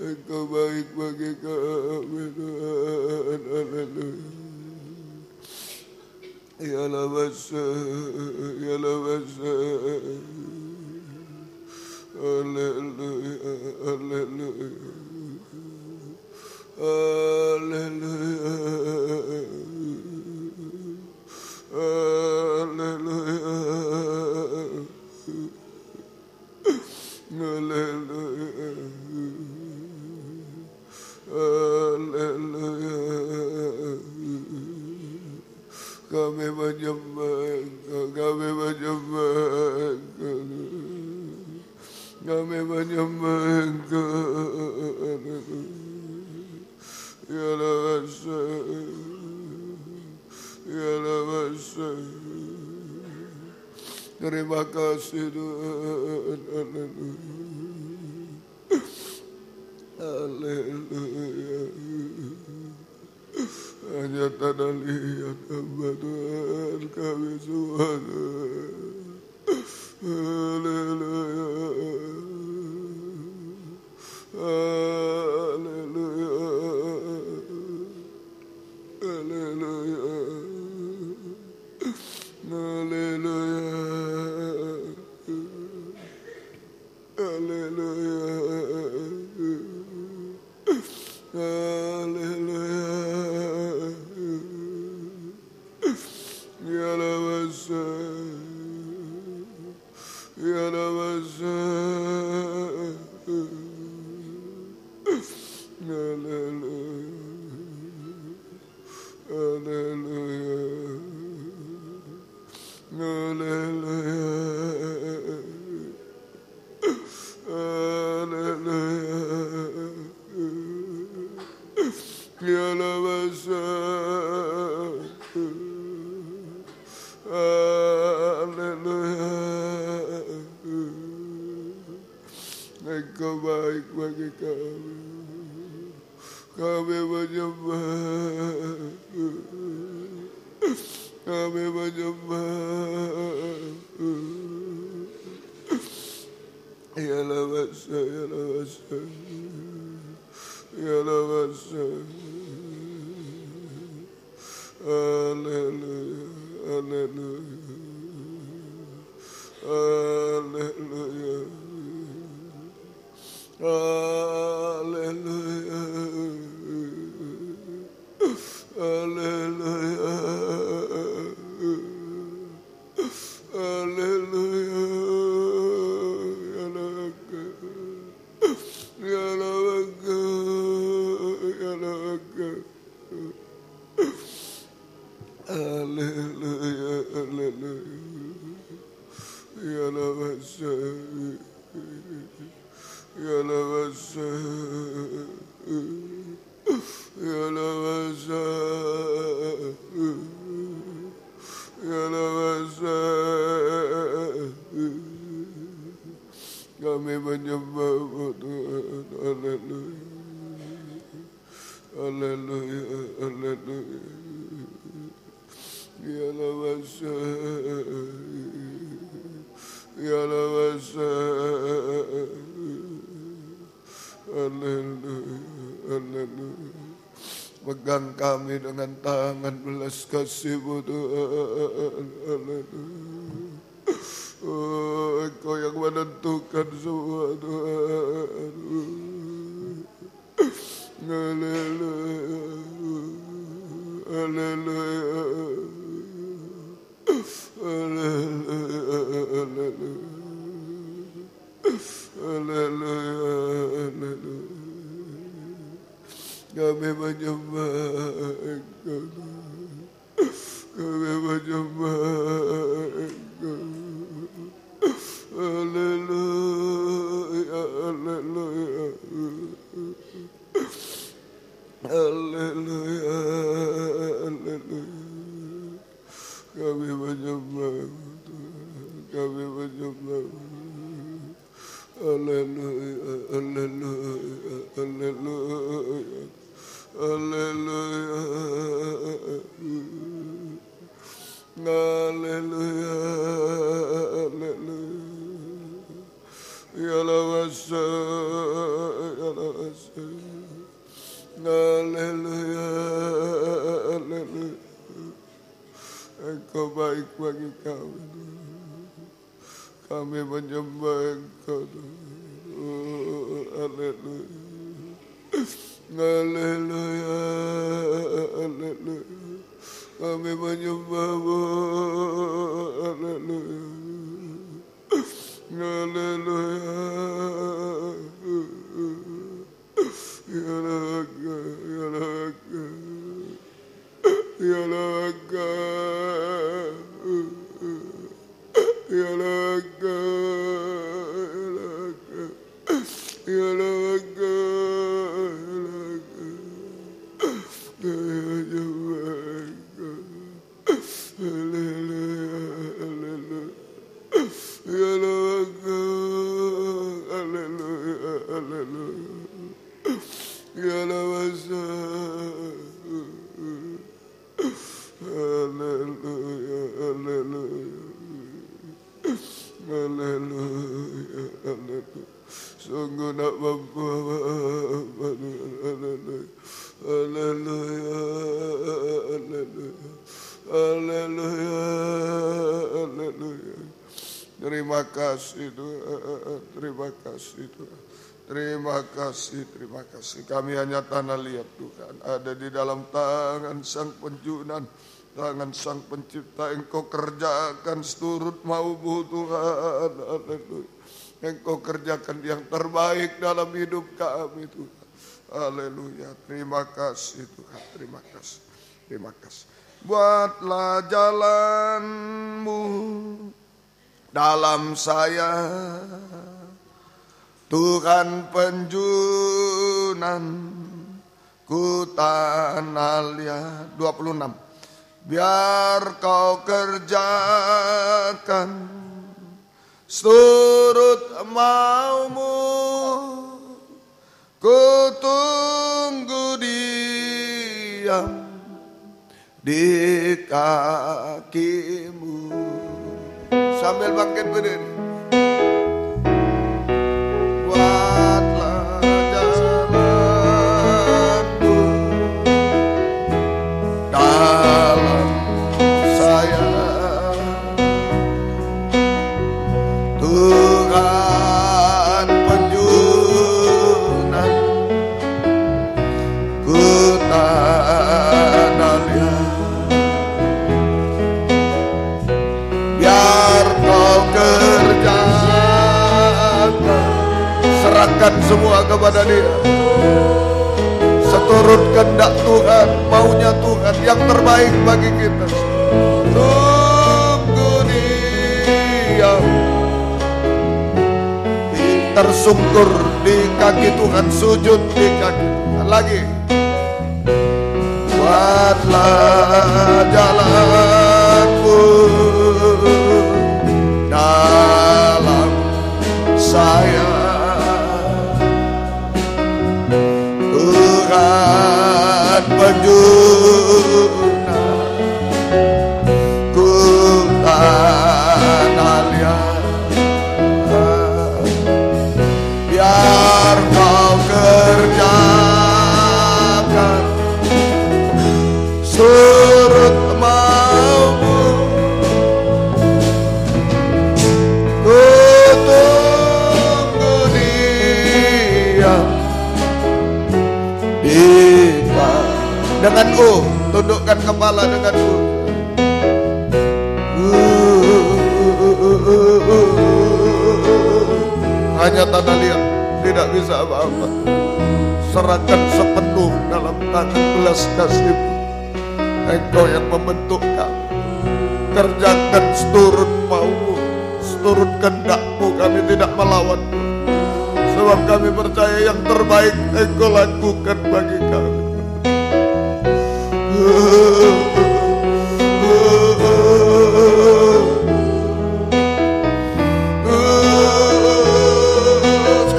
Engkau baik bagi kami Tuhan. Haleluya. Ya Lawasa, ya Lawasa. Haleluya, haleluya. Haleluya. Haleluya. Haleluya. Haleluya. Kami menyembah Engkau, kami menyembah Engkau. Kami menyembah Engkau. Ya Lawasa, ya Lawasa. Terima kasih Tuhan. Haleluya. Hanya tanah liat hamba Tuhan kami semua Tuhan. Haleluya. Haleluya. Haleluya. Haleluya. Haleluya. Haleluya. Ya Lawasa. Ya Lawasa. Haleluya. Haleluya. Haleluya. Haleluya. Ya Lawasa. Haleluya. Engkau baik bagi kami. Kami menyembah. Kami menyembah. Ya Lawasa, ya Lawasa. Ya Lawasa. Haleluya. Haleluya. Haleluya. Haleluya. Haleluya. Haleluya, haleluya. Ya lawasa, ya lawasa, ya lawasa, ya lawasa. Kami menyembah-Mu Tuhan. Haleluya, haleluya, haleluya. Ya lawasa, ya lawasa. Haleluya, haleluya. Pegang kami dengan tangan belas kasih-Mu Tuhan. Haleluya. Oh, Engkau yang menentukan semua Tuhan. Haleluya, haleluya, haleluya, haleluya, haleluya. Kami menyembah Engkau, kami menyembah Engkau. Haleluya, haleluya, haleluya, haleluya. Kami menyembah, kami menyembah. Haleluya, haleluya, haleluya, haleluya, haleluya, haleluya. Ya lawasa, ya lawasa. Haleluya, haleluya. Engkau baik bagi kami. Kami menyembah Engkau. Haleluya, haleluya, haleluya. Kami menyembah-Mu. Haleluya, haleluya. Ya Raga, ya Raga, ya Raga, ya Raga, ya Raga, ya Raga. Haleluya, haleluya. Ya Raga, haleluya, haleluya. Ya lawasa, haleluya, haleluya, haleluya, haleluya. Sungguh nak mampu apa-apa. Haleluya, haleluya, haleluya, haleluya, haleluya. Terima kasih Tuhan, terima kasih Tuhan. Terima kasih, terima kasih. Kami hanya tanah liat Tuhan. Ada di dalam tangan Sang Penjunan, tangan Sang Pencipta. Engkau kerjakan seturut mau-Mu Tuhan. Haleluya. Engkau kerjakan yang terbaik dalam hidup kami Tuhan. Haleluya. Terima kasih Tuhan. Terima kasih. Terima kasih. Buatlah jalan-Mu dalam saya, Tuhan Penjunan ku tanah liat. 26. Biar Kau kerjakan seturut mau-Mu, ku tunggu diam di kaki-Mu. Sambil bangkit berdiri. Buatlah jalan-Mu dalam saya, Tuhan Penjunan ku tanah liat. Biar Kau kerjakan, serahkan semua kepada Dia. Seturut kehendak Tuhan, maunya Tuhan yang terbaik bagi kita. Tunggu Dia, tersungkur di kaki Tuhan, sujud di kaki Tuhan. Lagi, buatlah jalanku dalam saya, Tuhan penjuna ku tanah liat, biar kau kerjakan surut maumu, ku tunggu Dia. Dengan U, tundukkan kepala dengan U. Hanya tanah liat, tidak bisa apa-apa. Serahkan sepenuh dalam tangan belas kasih-Mu. Engkau yang membentuk kami. Kerjakan seturut mau-Mu, seturut kehendak-Mu, kami tidak melawan-Mu. Sebab kami percaya yang terbaik Engkau lakukan bagi kami.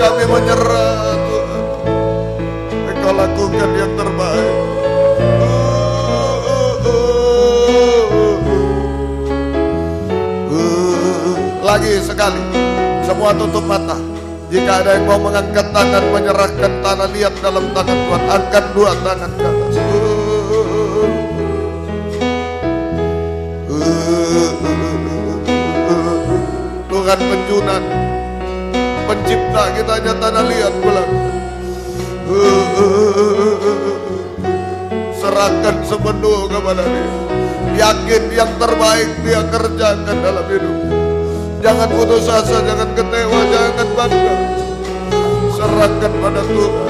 Kami menyerah Tuhan, Engkau lakukan yang terbaik. Lagi sekali, semua tutup mata. Jika ada yang mau mengangkat tangan, menyerahkan tanah liat dalam tangan Tuhan, angkat dua tangan ke atas. Tuhan penjunan, pencipta kita hanya tanah liat pulang. Serahkan sepenuh kepada Dia. Yakin yang terbaik Dia kerjakan dalam hidup. Jangan putus asa, jangan kecewa, jangan bangga. Serahkan pada Tuhan.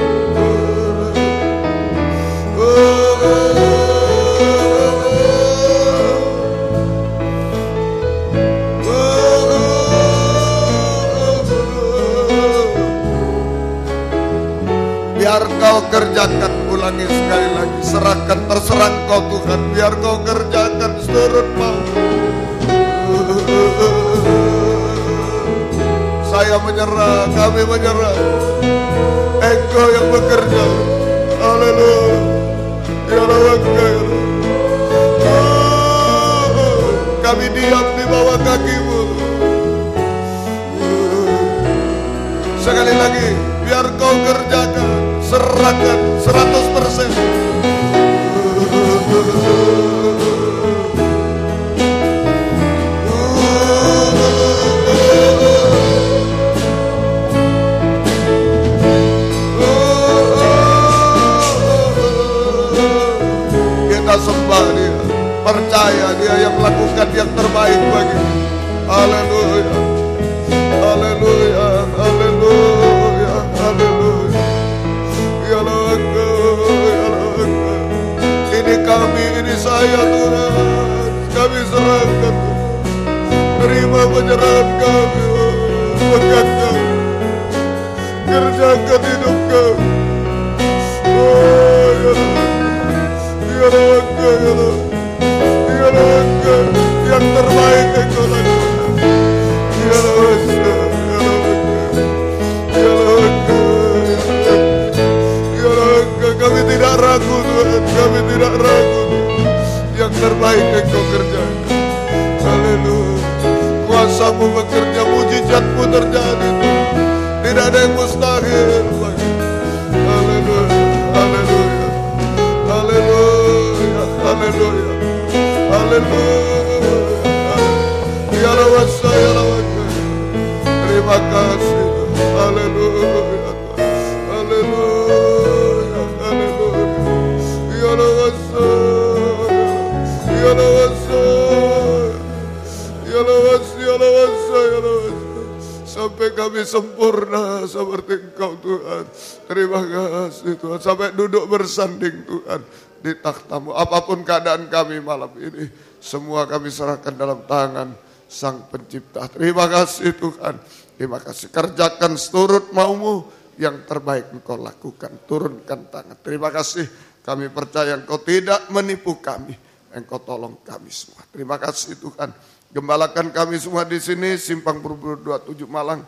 Biar kau kerjakan, ulangi sekali lagi. Serahkan, terserah kau Tuhan. Biar kau kerjakan seturut mau. Saya menyerah, kami menyerah. Engkau yang bekerja. Haleluya. Ya Allah, kami diam di bawah kaki-Mu. Sekali lagi, biar kau kerjakan, serahkan 100%. Kita sembah Dia, percaya Dia yang melakukan yang terbaik bagi kita. Haleluya, haleluya, haleluya, haleluya. Ya Allah, ya Allah. Ini kami, ini saya Tuhan. Kami serahkan. Terima penyerahan kami. Pegang kami. Kerjakan hidup kami. Oh ya Allah. Ya Allah, ya Allah. Ya Allah, yang terbaik Engkau lakukan. Ya Allah, ya Allah. Ya Allah, kami tidak ragu Tuhan, kami tidak ragu. Yang terbaik Engkau kerjakan. Haleluya. Kuasa-Mu bekerja, mujizat-Mu terjadi. Tidak ada yang mustahil. Haleluya, haleluya, haleluya, haleluya, haleluya. Ya Allah, ya Allah. Terima kasih. Haleluya, haleluya, haleluya. Ya Allah, ya Allah, ya Allah, ya Allah, ya Allah. Sampai kami sempurna seperti Engkau Tuhan. Terima kasih Tuhan. Sampai duduk bersanding Tuhan di takhta-Mu. Apapun keadaan kami malam ini, semua kami serahkan dalam tangan Sang Pencipta. Terima kasih Tuhan. Terima kasih. Kerjakan seturut mau-Mu, yang terbaik Engkau lakukan. Turunkan tangan. Terima kasih. Kami percaya Engkau tidak menipu kami. Engkau tolong kami semua. Terima kasih Tuhan. Gembalakan kami semua di sini. Simpang Buru-Buru 27 Malang,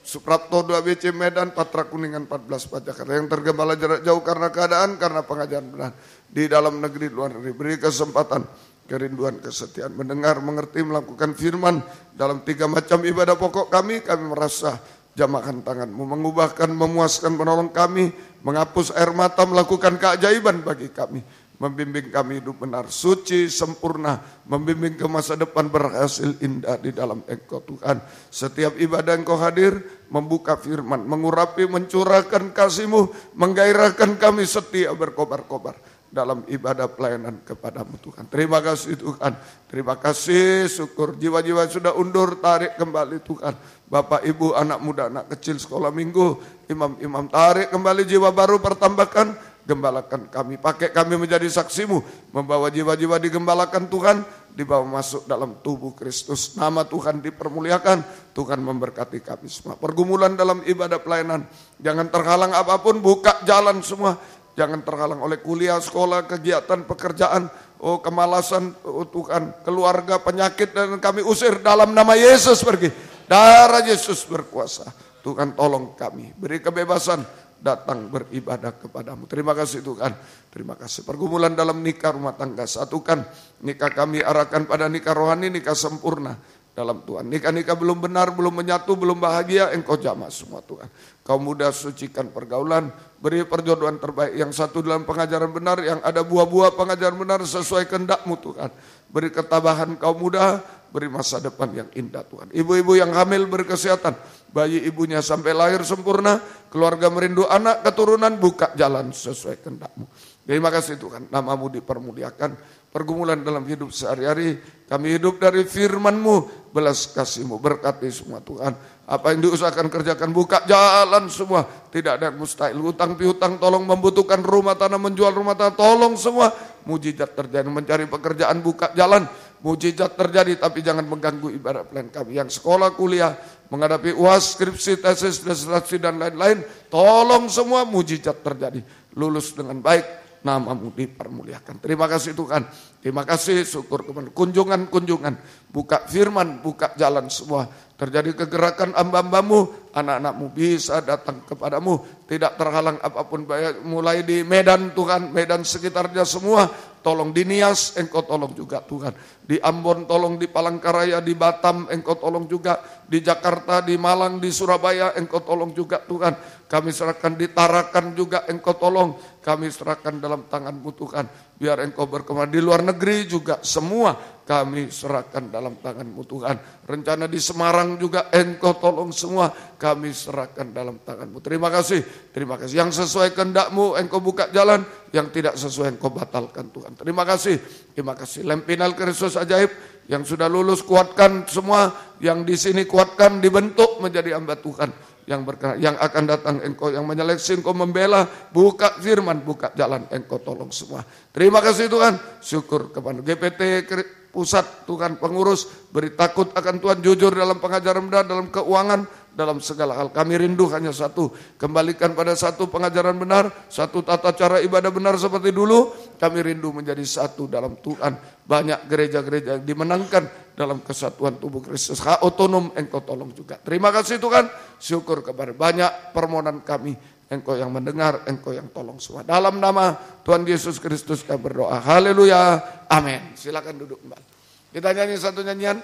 Suprapto 2BC Medan, Patra Kuningan 14 Jakarta. Yang tergembala jarak jauh karena keadaan, karena pengajaran benar. Di dalam negeri, luar negeri. Beri kesempatan, kerinduan, kesetiaan. Mendengar, mengerti, melakukan firman. Dalam 3 macam ibadah pokok kami merasa jamakan tangan-Mu. Mengubahkan, memuaskan, menolong kami. Menghapus air mata, melakukan keajaiban bagi kami. Membimbing kami hidup benar, suci, sempurna. Membimbing ke masa depan berhasil indah di dalam Engkau Tuhan. Setiap ibadah Engkau hadir, membuka firman, mengurapi, mencurahkan kasih-Mu, menggairahkan kami setia berkobar-kobar dalam ibadah pelayanan kepada-Mu Tuhan. Terima kasih Tuhan. Terima kasih, syukur. Jiwa-jiwa sudah undur, tarik kembali Tuhan. Bapak, Ibu, anak muda, anak kecil, sekolah minggu, imam-imam, tarik kembali jiwa baru, pertambahkan. Gembalakan kami, pakai kami menjadi saksi-Mu, membawa jiwa-jiwa digembalakan Tuhan, dibawa masuk dalam tubuh Kristus. Nama Tuhan dipermuliakan, Tuhan memberkati kami semua. Pergumulan dalam ibadah pelayanan, jangan terhalang apapun, buka jalan semua. Jangan terhalang oleh kuliah, sekolah, kegiatan, pekerjaan, kemalasan, Tuhan, keluarga, penyakit, dan kami usir dalam nama Yesus pergi. Darah Yesus berkuasa. Tuhan tolong kami, beri kebebasan, datang beribadah kepada-Mu. Terima kasih Tuhan. Terima kasih. Pergumulan dalam nikah rumah tangga, satukan nikah kami, arahkan pada nikah rohani, nikah sempurna dalam Tuhan. Nikah-nikah belum benar, belum menyatu, belum bahagia, Engkau jamah semua Tuhan. Kaum muda sucikan pergaulan, beri perjodohan terbaik, yang satu dalam pengajaran benar, yang ada buah-buah pengajaran benar sesuai kehendak-Mu Tuhan. Beri ketabahan kaum muda, beri masa depan yang indah Tuhan. Ibu-ibu yang hamil berkesehatan, bayi ibunya sampai lahir sempurna, keluarga merindu anak, keturunan, buka jalan sesuai kehendak-Mu. Terima kasih Tuhan, nama-Mu dipermuliakan. Pergumulan dalam hidup sehari-hari, kami hidup dari firman-Mu, belas kasih-Mu, berkati semua Tuhan. Apa yang diusahakan kerjakan, buka jalan semua. Tidak ada yang mustahil, hutang piutang, tolong membutuhkan rumah tanah, menjual rumah tanah, tolong semua. Mujizat terjadi, mencari pekerjaan, buka jalan. Mujizat terjadi, tapi jangan mengganggu ibadah pelayan kami. Yang sekolah, kuliah, menghadapi UAS, skripsi, tesis, disertasi, dan lain-lain. Tolong semua, mujizat terjadi. Lulus dengan baik, nama-Mu dipermuliakan. Terima kasih Tuhan. Terima kasih, syukur kepada kunjungan-kunjungan. Buka firman, buka jalan semua. Terjadi kegerakan hamba-hamba-Mu, anak-anak-Mu bisa datang kepada-Mu. Tidak terhalang apapun, mulai di Medan Tuhan, Medan sekitarnya semua. Tolong di Nias, Engkau tolong juga Tuhan. Di Ambon tolong, di Palangkaraya, di Batam, Engkau tolong juga. Di Jakarta, di Malang, di Surabaya, Engkau tolong juga Tuhan. Kami serahkan di Tarakan juga, Engkau tolong. Kami serahkan dalam tangan-Mu Tuhan. Biar Engkau berkembang di luar negeri juga, semua kami serahkan dalam tangan-Mu Tuhan. Rencana di Semarang juga Engkau tolong semua, kami serahkan dalam tangan-Mu. Terima kasih, terima kasih. Yang sesuai kehendak-Mu Engkau buka jalan, yang tidak sesuai Engkau batalkan Tuhan. Terima kasih, terima kasih. Lempinal Kristus ajaib yang sudah lulus kuatkan semua, yang di sini kuatkan, dibentuk menjadi hamba Tuhan. Yang akan datang Engkau yang menyeleksi, Engkau membela, buka firman, buka jalan, Engkau tolong semua. Terima kasih Tuhan, syukur kepada GPT pusat Tuhan, pengurus, beri takut akan Tuhan, jujur dalam pengajaran benar, dalam keuangan, dalam segala hal. Kami rindu hanya satu, kembalikan pada satu pengajaran benar, satu tata cara ibadah benar seperti dulu. Kami rindu menjadi satu dalam Tuhan. Banyak gereja-gereja yang dimenangkan dalam kesatuan tubuh Kristus. Hak otonom Engkau tolong juga. Terima kasih Tuhan, syukur kepada banyak permohonan kami. Engkau yang mendengar, Engkau yang tolong semua. Dalam nama Tuhan Yesus Kristus kami berdoa. Haleluya, amin. Silakan duduk kembali. Kita nyanyi satu nyanyian.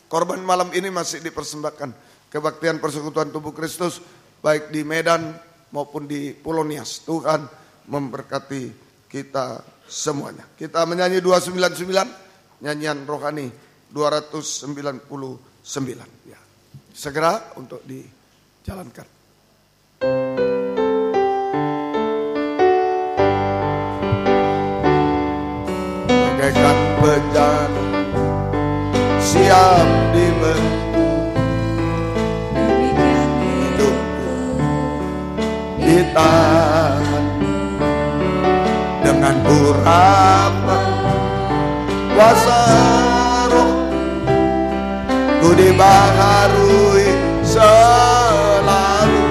Korban malam ini masih dipersembahkan kebaktian persekutuan tubuh Kristus, baik di Medan maupun di Pulau Nias. Tuhan memberkati kita semuanya. Kita menyanyi 299, nyanyian rohani 299. Ya. Segera untuk dijalankan. Bagaikan bejana siap dibentuk, tangan dengan urapan kuasa roh, ku dibaharui selalu.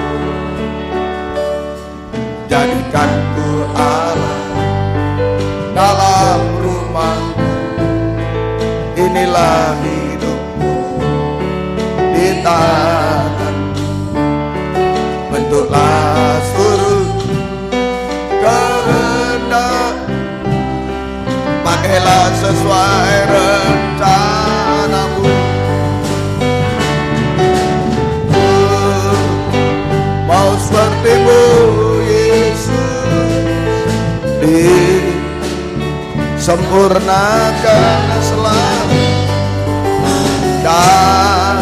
Jadikan ku Allah dalam rumahmu, inilah hidupku di tangan. Bentuklah seluruh kehendak, pakailah sesuai rencanamu. Mau sepertimu Yesus, disempurnakan selalu. Dan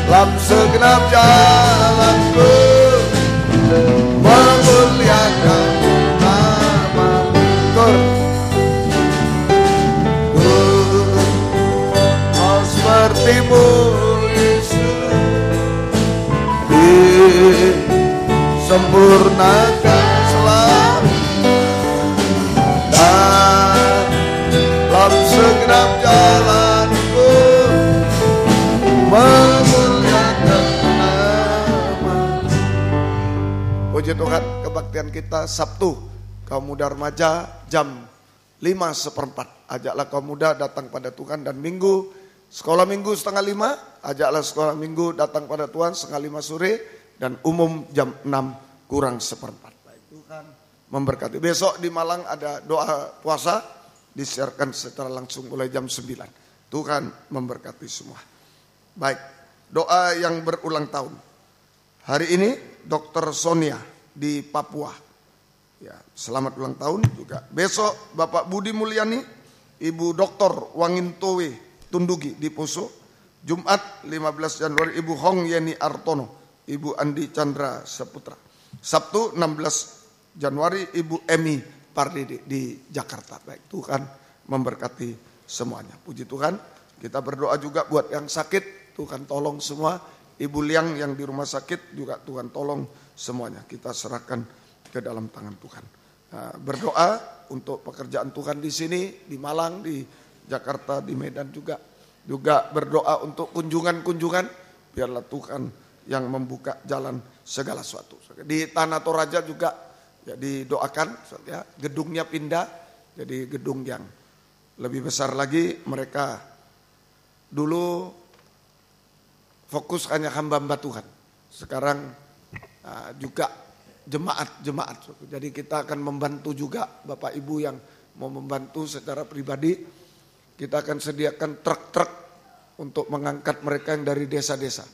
dalam segenap jalanku memuliakan nama-Mu. Mau sepertimu Yesus, disempurnakan selalu. Dan dalam segenap jalanku memuliakan nama-Mu. Puji Tuhan, kebaktian kita Sabtu kaum muda remaja jam 5:15. Ajaklah kaum muda datang pada Tuhan. Dan Minggu, sekolah Minggu 4:30. Ajaklah sekolah Minggu datang pada Tuhan 4:30 sore. Dan umum jam 6:45. Baik, Tuhan memberkati. Besok di Malang ada doa puasa, disiarkan secara langsung mulai jam 9. Tuhan memberkati semua. Baik, doa yang berulang tahun. Hari ini Dr. Sonia di Papua. Ya, selamat ulang tahun juga. Besok Bapak Budi Mulyani, Ibu Dr. Wangintowe Tundugi di Poso. Jumat 15 Januari Ibu Hong Yeni Artono, Ibu Andi Chandra Saputra. Sabtu 16 Januari Ibu Emi Pardede di Jakarta. Baik, Tuhan memberkati semuanya. Puji Tuhan. Kita berdoa juga buat yang sakit, Tuhan tolong semua. Ibu Liang yang di rumah sakit juga Tuhan tolong semuanya. Kita serahkan ke dalam tangan Tuhan. Nah, berdoa untuk pekerjaan Tuhan di sini, di Malang, di Jakarta, di Medan juga. Juga berdoa untuk kunjungan-kunjungan. Biarlah Tuhan yang membuka jalan segala sesuatu. Di Tanah Toraja juga ya, didoakan ya, gedungnya pindah jadi gedung yang lebih besar lagi. Mereka dulu fokus hanya hamba-hamba Tuhan. Sekarang juga jemaat-jemaat. Jadi kita akan membantu juga Bapak Ibu yang mau membantu secara pribadi. Kita akan sediakan truk-truk untuk mengangkat mereka yang dari desa-desa.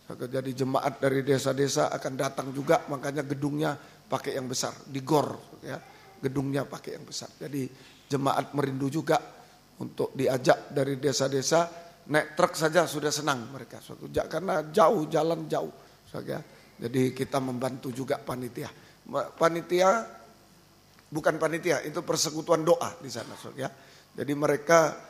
Jadi jemaat dari desa-desa akan datang juga, makanya gedungnya pakai yang besar, di GOR ya. Gedungnya pakai yang besar. Jadi jemaat merindu juga untuk diajak dari desa-desa, naik truk saja sudah senang mereka. Karena jauh, jalan jauh. Ya. Jadi kita membantu juga panitia. Panitia bukan panitia, itu persekutuan doa di sana. Ya. Jadi mereka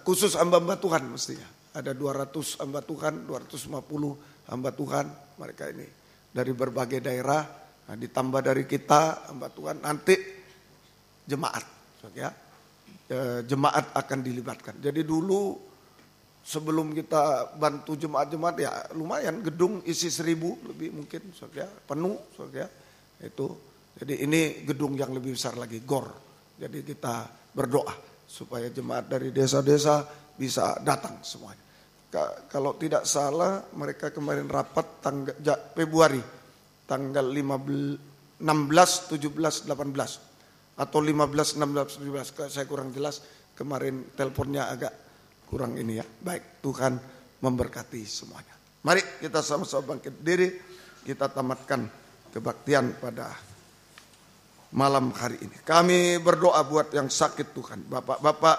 khusus hamba-hamba Tuhan mestinya. Ada 200 hamba Tuhan, 250 hamba Tuhan. Mereka ini dari berbagai daerah. Nah, ditambah dari kita hamba Tuhan, nanti jemaat. Ya. Jemaat akan dilibatkan. Jadi dulu sebelum kita bantu jemaat-jemaat ya lumayan, gedung isi 1000 lebih mungkin. Ya. Penuh. Ya. Itu. Jadi ini gedung yang lebih besar lagi, GOR. Jadi kita berdoa supaya jemaat dari desa-desa bisa datang semuanya. Kalau tidak salah mereka kemarin rapat Februari tanggal 16, 17, 18 atau 15, 16, 17, saya kurang jelas, kemarin teleponnya agak kurang ini ya. Baik, Tuhan memberkati semuanya. Mari kita sama-sama bangkit diri, kita tamatkan kebaktian pada malam hari ini. Kami berdoa buat yang sakit Tuhan, bapak-bapak,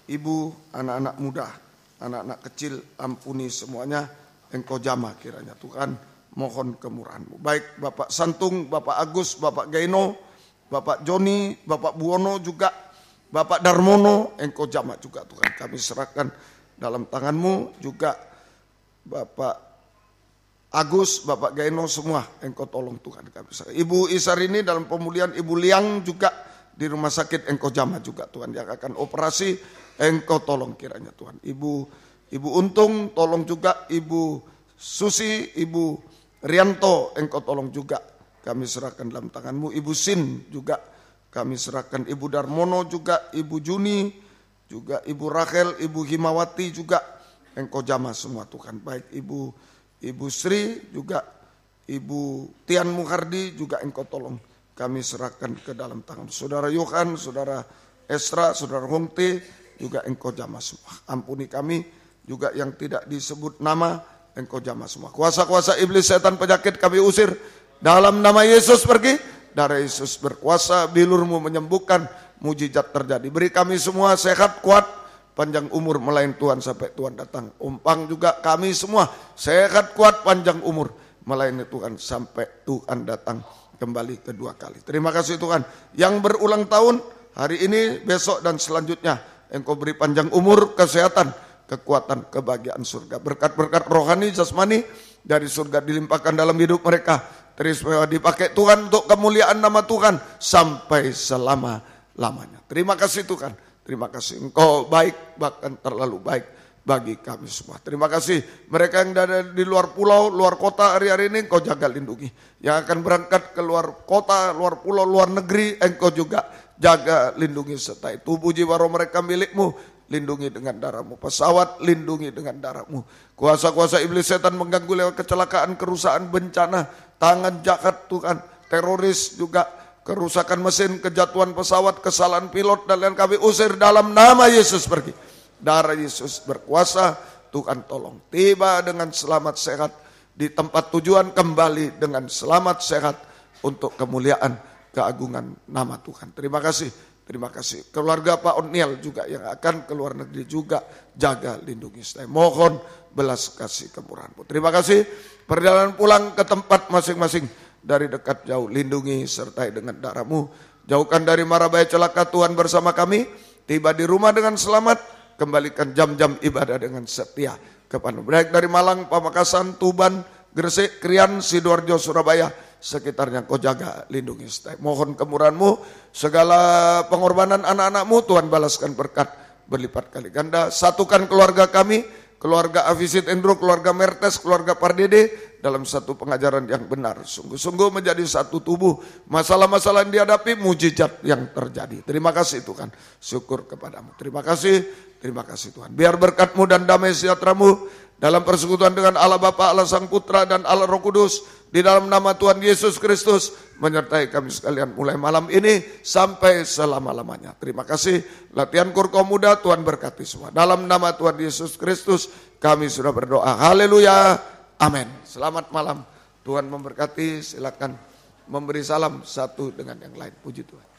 ibu, anak-anak muda, anak-anak kecil, ampuni semuanya, Engkau jamah kiranya Tuhan, mohon kemurahan-Mu. Baik Bapak Santung, Bapak Agus, Bapak Gaino, Bapak Joni, Bapak Buwono juga, Bapak Darmono, Engkau jamah juga Tuhan. Kami serahkan dalam tangan-Mu juga Bapak Agus, Bapak Gaino semua, Engkau tolong Tuhan kami. Ibu Isarini dalam pemulihan, Ibu Liang juga di rumah sakit, Engkau jamah juga Tuhan. Yang akan operasi, Engkau tolong kiranya Tuhan. Ibu Untung tolong juga, Ibu Susi, Ibu Rianto, Engkau tolong juga. Kami serahkan dalam tangan-Mu. Ibu Sin juga kami serahkan. Ibu Darmono juga, Ibu Juni juga, Ibu Rachel, Ibu Himawati juga, Engkau jamah semua Tuhan. Baik Ibu Sri juga, Ibu Tian Muhardi juga Engkau tolong. Kami serahkan ke dalam tangan. Saudara Yohan, Saudara Esra, Saudara Hongte juga Engkau jamah semua. Ampuni kami juga yang tidak disebut nama, Engkau jamah semua. Kuasa-kuasa iblis, setan, penyakit kami usir. Dalam nama Yesus pergi. Darah Yesus berkuasa, bilur-Mu menyembuhkan, mujizat terjadi. Beri kami semua sehat, kuat, panjang umur melayani Tuhan sampai Tuhan datang. Umpang juga kami semua sehat, kuat, panjang umur melayani Tuhan sampai Tuhan datang kembali kedua kali. Terima kasih Tuhan. Yang berulang tahun hari ini, besok dan selanjutnya, Engkau beri panjang umur, kesehatan, kekuatan, kebahagiaan surga. Berkat-berkat rohani, jasmani dari surga dilimpahkan dalam hidup mereka. Teristimewa dipakai Tuhan untuk kemuliaan nama Tuhan sampai selama-lamanya. Terima kasih Tuhan. Terima kasih, Engkau baik, bahkan terlalu baik bagi kami semua. Terima kasih mereka yang ada di luar pulau, luar kota hari-hari ini, Engkau jaga lindungi. Yang akan berangkat ke luar kota, luar pulau, luar negeri, Engkau juga jaga lindungi sertai tubuh jiwa roh mereka milik-Mu. Lindungi dengan darah-Mu. Pesawat lindungi dengan darah-Mu. Kuasa-kuasa iblis setan mengganggu lewat kecelakaan, kerusakan, bencana, tangan jahat Tuhan, teroris juga, kerusakan mesin, kejatuhan pesawat, kesalahan pilot, dan lain kami usir dalam nama Yesus pergi. Darah Yesus berkuasa, Tuhan tolong. Tiba dengan selamat sehat di tempat tujuan, kembali dengan selamat sehat untuk kemuliaan keagungan nama Tuhan. Terima kasih. Terima kasih. Keluarga Pak Oniel juga yang akan ke luar negeri juga jaga lindungi. Saya mohon belas kasih kemurahan-Mu. Terima kasih. Perjalanan pulang ke tempat masing-masing dari dekat jauh, lindungi sertai dengan darah-Mu. Jauhkan dari mara bahaya celaka Tuhan bersama kami. Tiba di rumah dengan selamat, kembalikan jam-jam ibadah dengan setia kepada baik dari Malang, Pamekasan, Tuban, Gresik, Krian, Sidoarjo, Surabaya, sekitarnya Kau jaga, lindungi setai. Mohon kemurahan-Mu, segala pengorbanan anak-anak-Mu Tuhan balaskan berkat berlipat kali ganda. Satukan keluarga kami, keluarga Avisit Endro, keluarga Mertes, keluarga Pardede dalam satu pengajaran yang benar. Sungguh-sungguh menjadi satu tubuh. Masalah-masalah yang dihadapi, mujizat yang terjadi. Terima kasih Tuhan, syukur kepadamu. Terima kasih Tuhan. Biar berkat-Mu dan damai sejahtera-Mu dalam persekutuan dengan Allah Bapa, Allah Sang Putra, dan Allah Roh Kudus, di dalam nama Tuhan Yesus Kristus, menyertai kami sekalian mulai malam ini sampai selama-lamanya. Terima kasih. Latihan Kurko Muda Tuhan berkati semua. Dalam nama Tuhan Yesus Kristus kami sudah berdoa. Haleluya. Amin. Selamat malam. Tuhan memberkati. Silakan memberi salam satu dengan yang lain. Puji Tuhan.